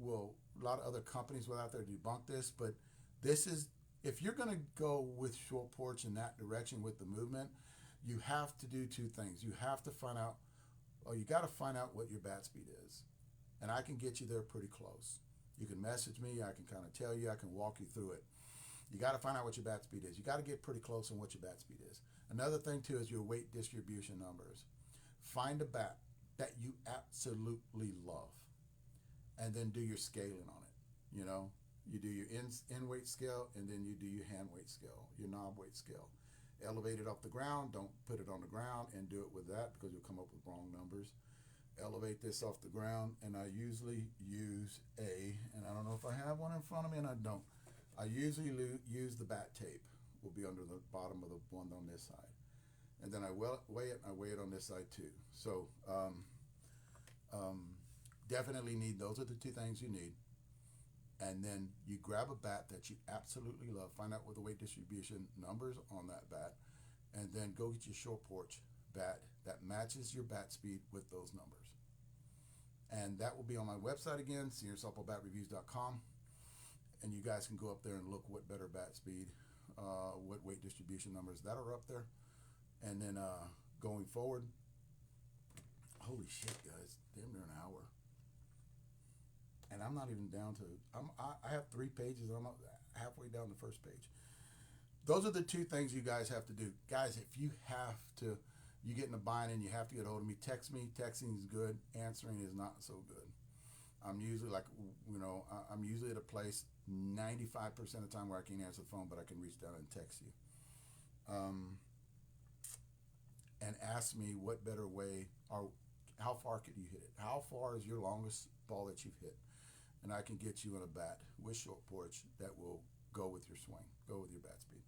a lot of other companies will out there debunk this, but this is, if you're going to go with short porch in that direction with the movement, you have to do two things. You have to find out, or you got to find out what your bat speed is, and I can get you there pretty close. You can message me. I can kind of tell you. I can walk you through it. You got to find out what your bat speed is. You got to get pretty close on what your bat speed is. Another thing too is your weight distribution numbers. Find a bat that you absolutely love, and then do your scaling on it. You know, you do your in weight scale, and then you do your hand weight scale, your knob weight scale. Elevate it off the ground. Don't put it on the ground and do it with that because you'll come up with wrong numbers. Elevate this off the ground, and I usually use and I don't know if I have one in front of me, and I don't. I usually use the bat tape. Will be under the bottom of the one on this side, and then I weigh it. And I weigh it on this side too. So definitely need, those are the two things you need. And then you grab a bat that you absolutely love. Find out what the weight distribution numbers on that bat, and then go get your short porch bat that matches your bat speed with those numbers. And that will be on my website again, SeniorSoftballBatReviews.com. And you guys can go up there and look what better bat speed, what weight distribution numbers that are up there. And then going forward, holy shit, guys, damn near an hour. And I'm not even down to, I have 3 pages, and I'm halfway down the first page. Those are the two things you guys have to do. Guys, if you have to, you get in a bind and you have to get a hold of me, text me. Texting is good. Answering is not so good. I'm usually I'm usually at a place 95% of the time where I can't answer the phone, but I can reach down and text you. And ask me what better way, or how far could you hit it? How far is your longest ball that you've hit? And I can get you in a bat with short porch that will go with your swing, go with your bat speed.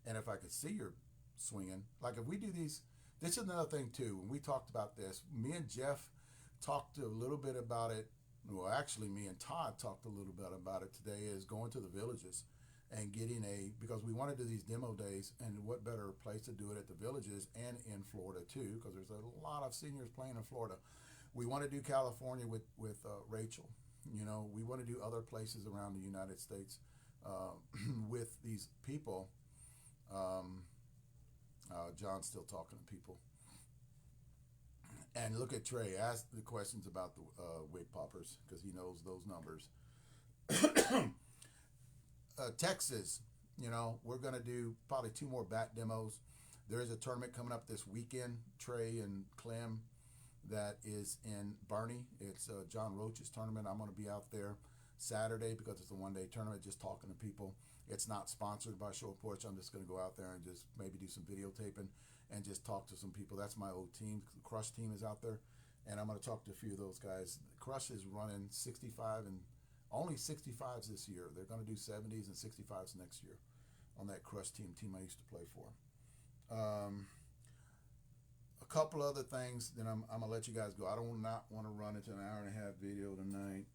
And if I could see your swinging, like if we do these, this is another thing too. When we talked about this, me and Jeff talked a little bit about it. Well, actually, me and Todd talked a little bit about it today, is going to the villages and getting because we want to do these demo days, and what better place to do it at the villages and in Florida too, because there's a lot of seniors playing in Florida. We want to do California with Rachel. You know, we want to do other places around the United States with these people. John's still talking to people. And look at Trey. Ask the questions about the wig poppers, because he knows those numbers. Texas, you know, we're going to do probably 2 more bat demos. There is a tournament coming up this weekend, Trey and Clem, that is in Bernie. It's John Roach's tournament. I'm going to be out there Saturday because it's a one-day tournament, just talking to people. It's not sponsored by Short Porch. I'm just going to go out there and just maybe do some videotaping and just talk to some people. That's my old team. The Crush team is out there, and I'm going to talk to a few of those guys. Crush is running 65 and only 65s this year. They're going to do 70s and 65s next year on that Crush team I used to play for. A couple other things, then I'm going to let you guys go. I don't not want to run into an hour and a half video tonight.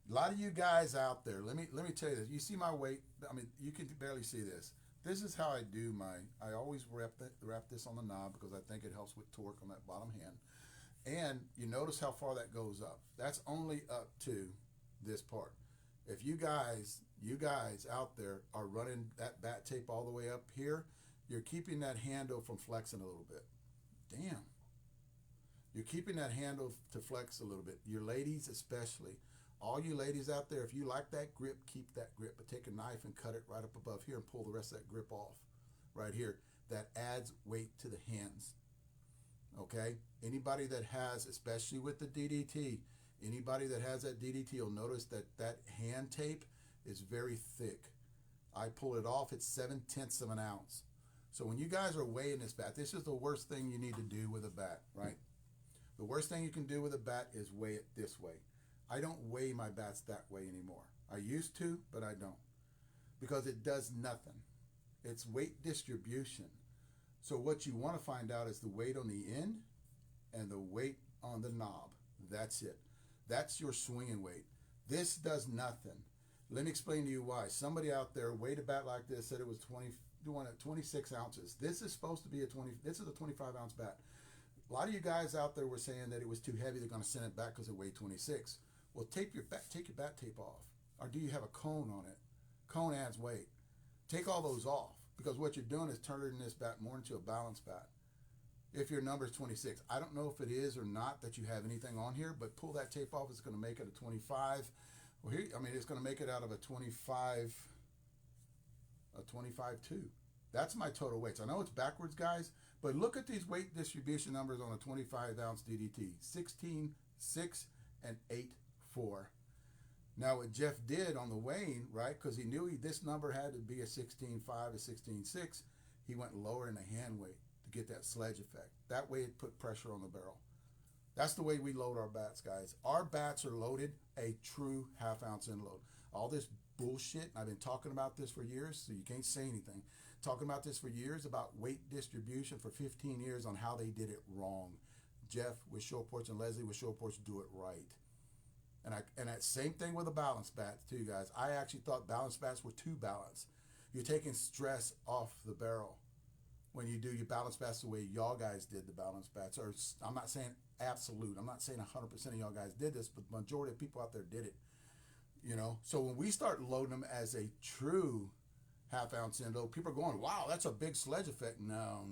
A lot of you guys out there, let me tell you this. You see my weight? I mean, you can barely see this. This is how I do I always wrap this on the knob because I think it helps with torque on that bottom hand. And you notice how far that goes up. That's only up to this part. If you guys out there are running that bat tape all the way up here, you're keeping that handle from flexing a little bit. Damn. You're keeping that handle to flex a little bit. Your ladies especially. All you ladies out there, if you like that grip, keep that grip. But take a knife and cut it right up above here and pull the rest of that grip off. Right here. That adds weight to the hands. Okay? Anybody that has, especially with the DDT, anybody that has that DDT will notice that that hand tape is very thick. I pull it off, it's 7/10 of an ounce. So when you guys are weighing this bat, this is the worst thing you need to do with a bat, right? The worst thing you can do with a bat is weigh it this way. I don't weigh my bats that way anymore. I used to, but I don't. Because it does nothing. It's weight distribution. So what you want to find out is the weight on the end and the weight on the knob. That's it. That's your swinging weight. This does nothing. Let me explain to you why. Somebody out there weighed a bat like this, said it was 26 ounces. This is supposed to be this is a 25 ounce bat. A lot of you guys out there were saying that it was too heavy. They're going to send it back because it weighed 26. Well, take your bat tape off. Or do you have a cone on it? Cone adds weight. Take all those off, because what you're doing is turning this bat more into a balance bat. If your number is 26, I don't know if it is or not that you have anything on here, but pull that tape off. It's going to make it a 25. Well, here, I mean, it's going to make it out of a 25 2. That's my total weights. I know it's backwards, guys, but look at these weight distribution numbers on a 25 ounce DDT: 16, 6, and 8, 4. Now, what Jeff did on the weighing, right, because he knew this number had to be a 16.5, a 16.6, he went lower in the hand weight to get that sledge effect. That way it put pressure on the barrel. That's the way we load our bats, guys. Our bats are loaded a true half-ounce end load. All this bullshit, I've been talking about this for years, so you can't say anything. Talking about this for years, about weight distribution for 15 years on how they did it wrong. Jeff with Porch and Leslie with Porch do it right. And that same thing with a balance bat too, guys. I actually thought balance bats were too balanced. You're taking stress off the barrel when you do your balance bats the way y'all guys did the balance bats. Or I'm not saying absolute. I'm not saying 100% of y'all guys did this, but the majority of people out there did it. You know, so when we start loading them as a true half-ounce end load, people are going, "Wow, that's a big sledge effect." No.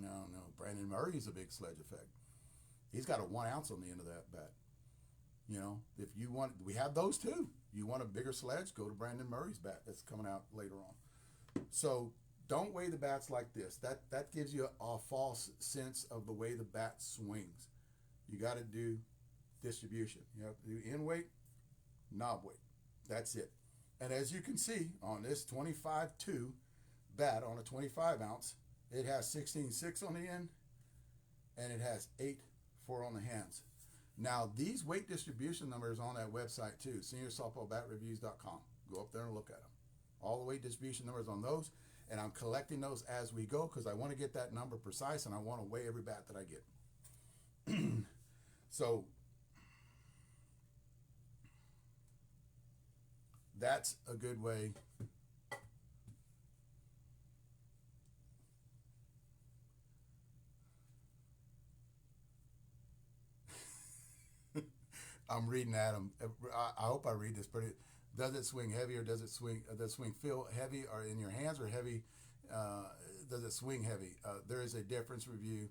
Brandon Murray's a big sledge effect. He's got a 1 ounce on the end of that bat. You know, if you want, we have those too. You want a bigger sledge, go to Brandon Murray's bat that's coming out later on. So don't weigh the bats like this. That gives you a false sense of the way the bat swings. You got to do distribution. You have to do end weight, knob weight. That's it. And as you can see on this 25-2 bat on a 25 ounce, it has 16.6 on the end and it has 8.4 on the hands. Now, these weight distribution numbers on that website too, SeniorSoftballBatReviews.com. Go up there and look at them. All the weight distribution numbers on those, and I'm collecting those as we go because I want to get that number precise and I want to weigh every bat that I get. So that's a good way. I'm reading Adam. I hope I read this pretty. Does it swing heavy or does it swing feel heavy or in your hands or heavy? Does it swing heavy? There is a difference review.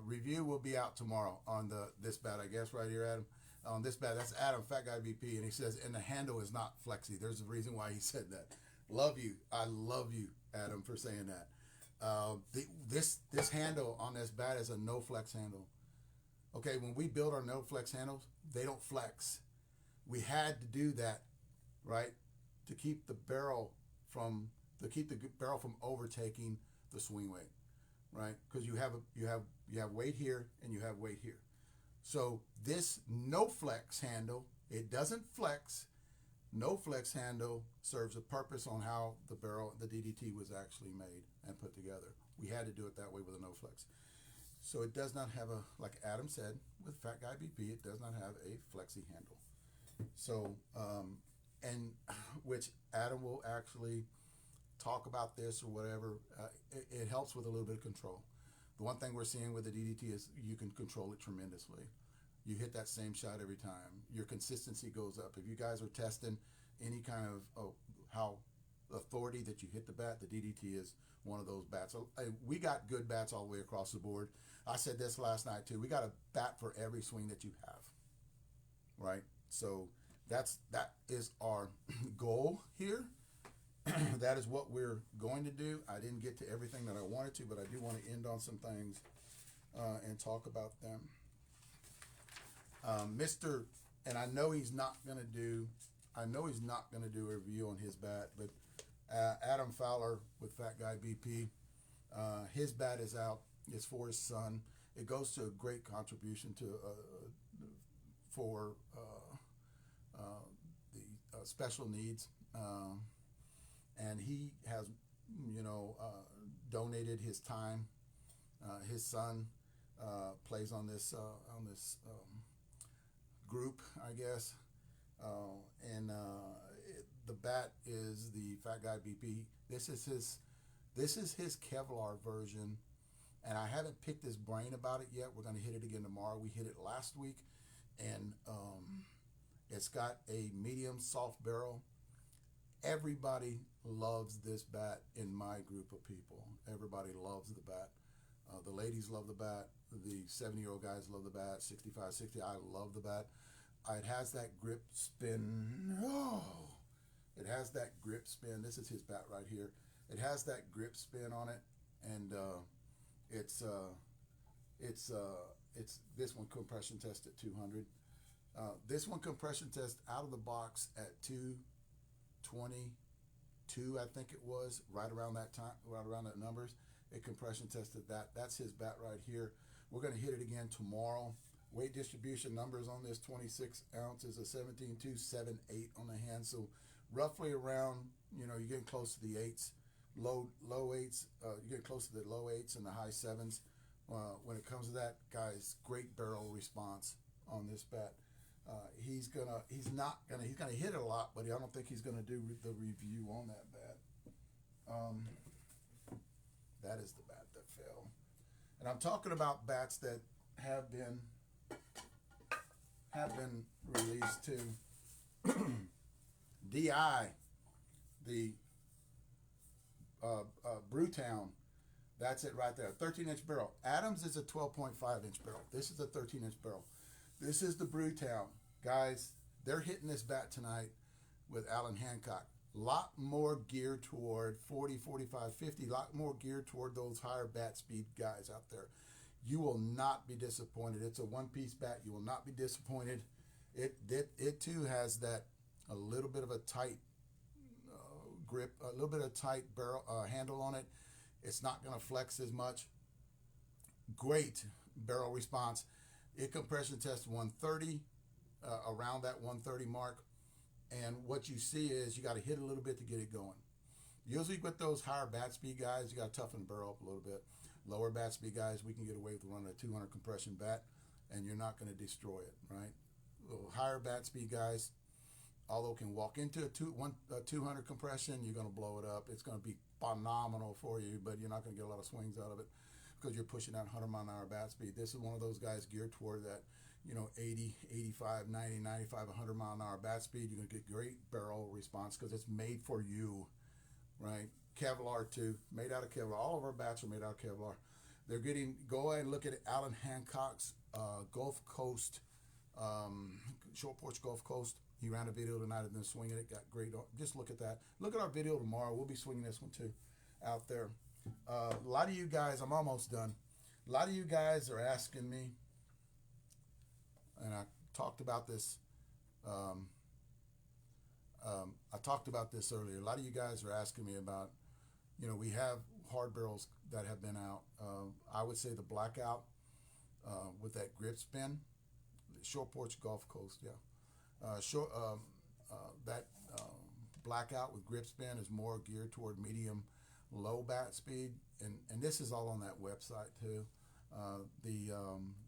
Review will be out tomorrow on this bat, I guess, right here, Adam. On this bat, that's Adam, Fat Guy BP, and he says, and the handle is not flexy. There's a reason why he said that. Love you. I love you, Adam, for saying that. This handle on this bat is a no flex handle. Okay, when we build our no flex handles, they don't flex. We had to do that, right, to keep the barrel from overtaking the swing weight, right? Because you have weight here and you have weight here. So this no flex handle, it doesn't flex. No flex handle serves a purpose on how the DDT was actually made and put together. We had to do it that way with a no flex. So it does not have like Adam said, with Fat Guy BP, it does not have a flexi handle. So, and which Adam will actually talk about this or whatever. It helps with a little bit of control. The one thing we're seeing with the DDT is you can control it tremendously. You hit that same shot every time. Your consistency goes up. If you guys are testing any kind of how authority that you hit the bat. The DDT is one of those bats. So, we got good bats all the way across the board. I said this last night too. We got a bat for every swing that you have, right? So that is our goal here. That is what we're going to do. I didn't get to everything that I wanted to, but I do want to end on some things and talk about them. And I know he's not going to do a review on his bat, but Adam Fowler with Fat Guy BP, his bat is out. It's for his son. It goes to a great contribution to for the special needs, and he has, donated his time. His son plays on this group, I guess, and the bat is the Fat Guy BP. This is his Kevlar version, and I haven't picked his brain about it yet. We're going to hit it again tomorrow. We hit it last week, and it's got a medium soft barrel. Everybody loves this bat in my group of people. Everybody loves the bat. The ladies love the bat. The 70-year-old guys love the bat. 65, 60, I love the bat. It has that grip spin. Oh, it has that grip spin. This is his bat right here. It has that grip spin on it, and it's this one compression test at 200. This one compression test out of the box at 222, I think it was, right around that time, right around that numbers. It compression tested that. That's his bat right here. We're going to hit it again tomorrow. Weight distribution numbers on this: 26 ounces of 17.278 on the hand. So roughly around, you're getting close to the eights, low eights. You're getting close to the low eights and the high sevens. When it comes to that, guys, great barrel response on this bat. He's gonna hit it a lot, but I don't think he's gonna do the review on that bat. That is the bat that fell, and I'm talking about bats that have been released too. DI, the Brewtown. That's it right there. 13-inch barrel. Adams is a 12.5-inch barrel. This is a 13-inch barrel. This is the Brewtown. Guys, they're hitting this bat tonight with Alan Hancock. Lot more geared toward 40, 45, 50. Lot more geared toward those higher bat speed guys out there. You will not be disappointed. It's a one-piece bat. You will not be disappointed. It too has that a little bit of a tight grip, a little bit of tight barrel handle on it. It's not going to flex as much. Great barrel response. It compression tests 130, around that 130 mark. And what you see is you got to hit a little bit to get it going. Usually with those higher bat speed guys, you got to toughen the barrel up a little bit. Lower bat speed guys, we can get away with running a 200 compression bat, and you're not going to destroy it, right? Little higher bat speed guys, although can walk into a 200 compression, you're going to blow it up. It's going to be phenomenal for you, but you're not going to get a lot of swings out of it because you're pushing that 100-mile-an-hour bat speed. This is one of those guys geared toward that, 80, 85, 90, 95, 100-mile-an-hour bat speed. You're going to get great barrel response because it's made for you, right? Kevlar too, made out of Kevlar. All of our bats are made out of Kevlar. Go ahead and look at Alan Hancock's Gulf Coast, Short Porch Gulf Coast. He ran a video tonight of them swinging it. Got great. Just look at that. Look at our video tomorrow. We'll be swinging this one too out there. A lot of you guys, I'm almost done. A lot of you guys are asking me, and I talked about this. I talked about this earlier. A lot of you guys are asking me about, we have hard barrels that have been out. I would say the blackout with that grip spin, Short Porch Gulf Coast, yeah. That blackout with grip spin is more geared toward medium low bat speed, and this is all on that website too. The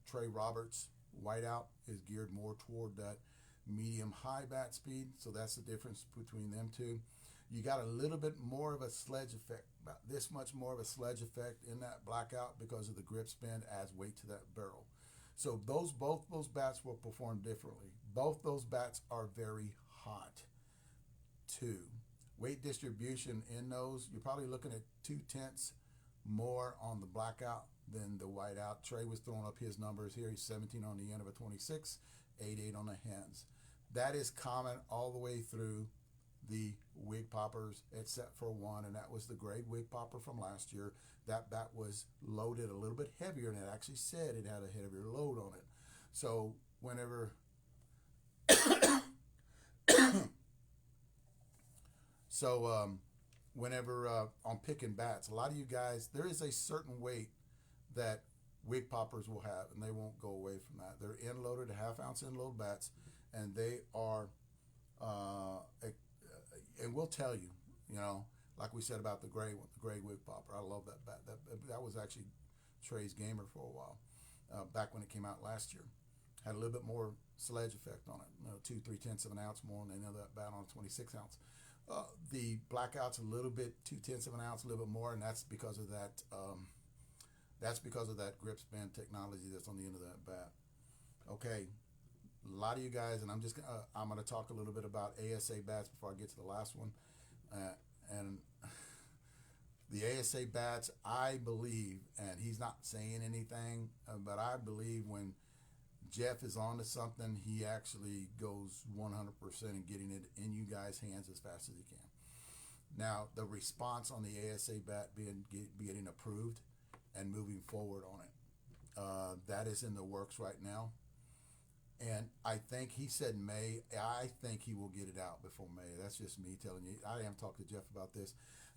Trey Roberts whiteout is geared more toward that medium high bat speed, so that's the difference between them two. You got a little bit more of a sledge effect, about this much more of a sledge effect in that blackout because of the grip spin adds weight to that barrel. So both those bats will perform differently. Both those bats are very hot too. weight distribution in those, you're probably looking at 2/10 more on the blackout than the whiteout. Trey was throwing up his numbers here. He's 17 on the end of a 26, 8.8 on the hands. That is common all the way through the wig poppers, except for one, and that was the gray wig popper from last year. That bat was loaded a little bit heavier, and it actually said it had a heavier load on it. So whenever whenever on picking bats, a lot of you guys, there is a certain weight that wig poppers will have, and they won't go away from that. They're end loaded, half-ounce end load bats, and they are, and we'll tell you, like we said about the gray one, the gray wig popper. I love that bat. That was actually Trey's gamer for a while, back when it came out last year. Had a little bit more sledge effect on it, 2/3 of an ounce more than that bat on a 26 ounce. The blackout's a little bit 2/10 of an ounce, a little bit more, and that's because of that. That's because of that grip span technology that's on the end of that bat. Okay, a lot of you guys, and I'm gonna talk a little bit about ASA bats before I get to the last one, and the ASA bats, I believe, and he's not saying anything, but I believe when Jeff is on to something, he actually goes 100% in getting it in you guys' hands as fast as he can. Now, the response on the ASA bat getting approved and moving forward on it, that is in the works right now. And I think he said May. I think he will get it out before May. That's just me telling you. I am talking to Jeff about this.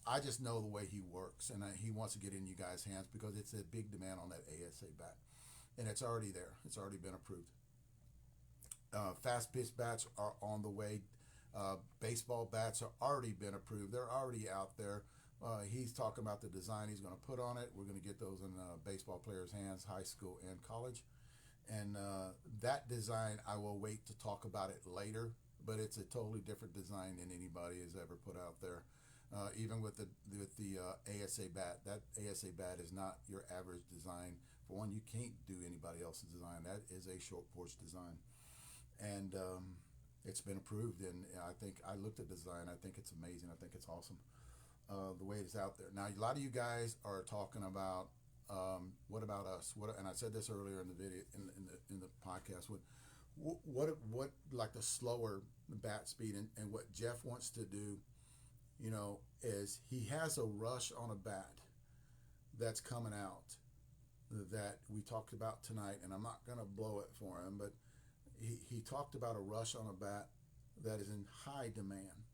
I just know the way he works, and he wants to get it in you guys' hands because it's a big demand on that ASA bat. And it's already there. It's already been approved. Fast pitch bats are on the way. Baseball bats are already been approved. They're already out there. He's talking about the design he's going to put on it. We're going to get those in baseball players' hands, high school and college. And that design, I will wait to talk about it later, but it's a totally different design than anybody has ever put out there. Even with the ASA bat, that ASA bat is not your average design. For one, you can't do anybody else's design. That is a short porch design, and it's been approved. And I think I looked at the design. I think it's amazing. I think it's awesome the way it's out there. Now, a lot of you guys are talking about what about us? And I said this earlier in the video in the podcast. What like the slower bat speed and what Jeff wants to do, is he has a rush on a bat that's coming out that we talked about tonight, and I'm not going to blow it for him, but he talked about a rush on a bat that is in high demand.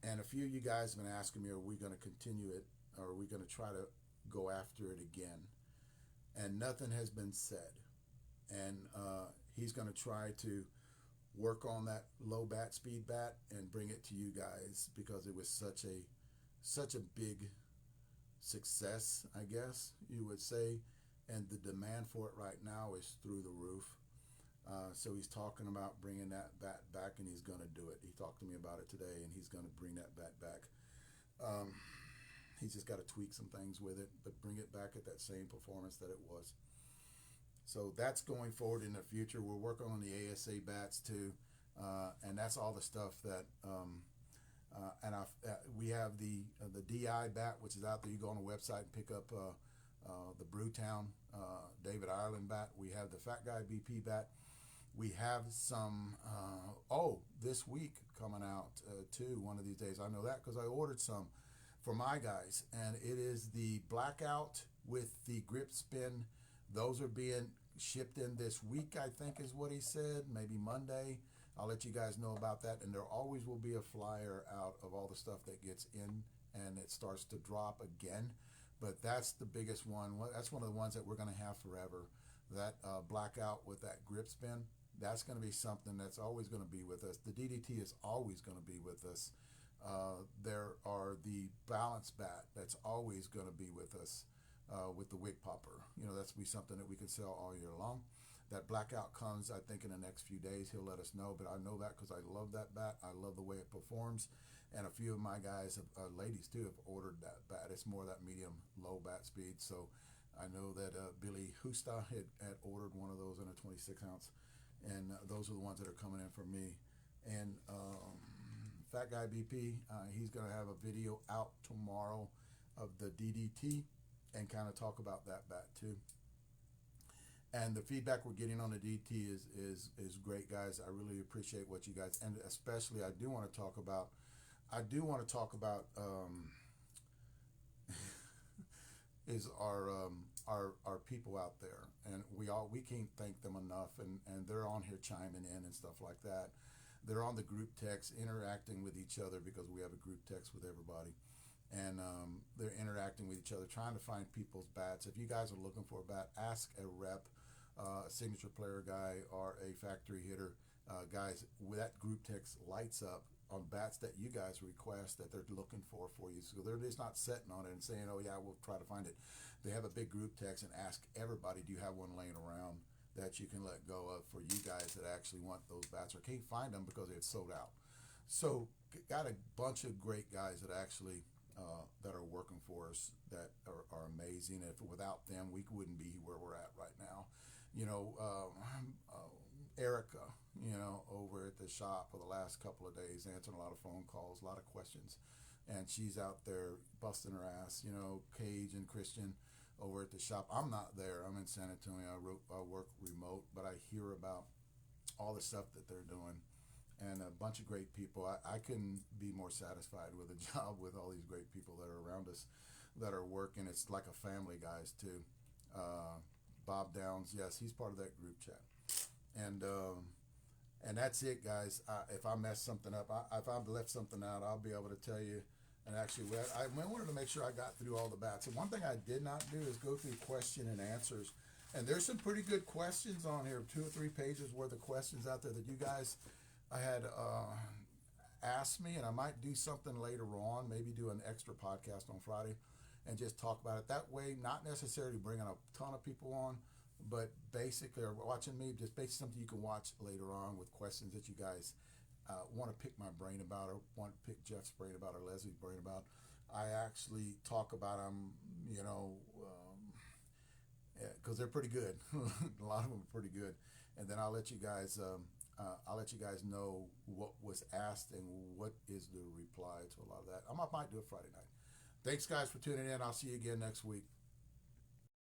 And a few of you guys have been asking me, are we going to continue it, or are we going to try to go after it again? And nothing has been said. And he's going to try to work on that low bat speed bat and bring it to you guys because it was such a big success, I guess you would say, and the demand for it right now is through the roof. So he's talking about bringing that bat back, and he's going to do it. He talked to me about it today, and he's going to bring that bat back. He's just got to tweak some things with it, but bring it back at that same performance that it was. So that's going forward in the future. We're working on the ASA bats too, and that's all the stuff that we have the DI bat, which is out there. You go on the website and pick up the Brewtown David Ireland bat. We have the Fat Guy BP bat. We have some this week coming out too one of these days. I know that because I ordered some for my guys, and it is the blackout with the grip spin. Those are being shipped in this week, I think is what he said, maybe Monday. I'll let you guys know about that, and there always will be a flyer out of all the stuff that gets in and it starts to drop again. But that's the biggest one. That's one of the ones that we're going to have forever. That blackout with that grip spin, that's going to be something that's always going to be with us. The DDT is always going to be with us. There are the balance bat that's always going to be with us with the wig popper. That's be something that we can sell all year long. That blackout comes, I think, in the next few days. He'll let us know, but I know that because I love that bat. I love the way it performs, and a few of my guys, ladies too, have ordered that bat. It's more that medium-low bat speed, so I know that Billy Husta had ordered one of those in a 26 ounce, and those are the ones that are coming in for me. And Fat Guy BP. He's going to have a video out tomorrow of the DDT and kind of talk about that bat too. And the feedback we're getting on the DT is great, guys. I really appreciate what you guys, and especially I do want to talk about is our people out there, and we can't thank them enough, and they're on here chiming in and stuff like that. They're on the group text interacting with each other because we have a group text with everybody, and they're interacting with each other, trying to find people's bats. If you guys are looking for a bat, ask a rep, a signature player guy, or a factory hitter. Guys, that group text lights up on bats that you guys request that they're looking for you. So they're just not sitting on it and saying, oh yeah, we'll try to find it. They have a big group text and ask everybody, do you have one laying around that you can let go of for you guys that actually want those bats or can't find them because they've sold out. So got a bunch of great guys that actually that are working for us that are amazing. If without them, we wouldn't be where we're at right now. You know, Erica, you know, over at the shop for the last couple of days, answering a lot of phone calls, a lot of questions, and she's out there busting her ass. You know, Cage and Christian over at the shop. I'm not there. I'm in San Antonio. I work remote, but I hear about all the stuff that they're doing, and a bunch of great people. I couldn't be more satisfied with a job with all these great people that are around us that are working. It's like a family, guys, too. Bob Downs, yes, he's part of that group chat. And that's it, guys. If I messed something up, if I've left something out, I'll be able to tell you. And actually, I wanted to make sure I got through all the bats. And one thing I did not do is go through question and answers. And there's some pretty good questions on here, 2 or 3 pages worth of questions out there that you guys I had asked me, and I might do something later on, maybe do an extra podcast on Friday and just talk about it that way, not necessarily bringing a ton of people on, but basically, or watching me, just basically something you can watch later on with questions that you guys want to pick my brain about, or want to pick Jeff's brain about, or Leslie's brain about. I actually talk about them, you know, because they're pretty good. A lot of them are pretty good, and then I'll let you guys know what was asked and what is the reply to a lot of that. I might do it Friday night. Thanks, guys, for tuning in. I'll see you again next week.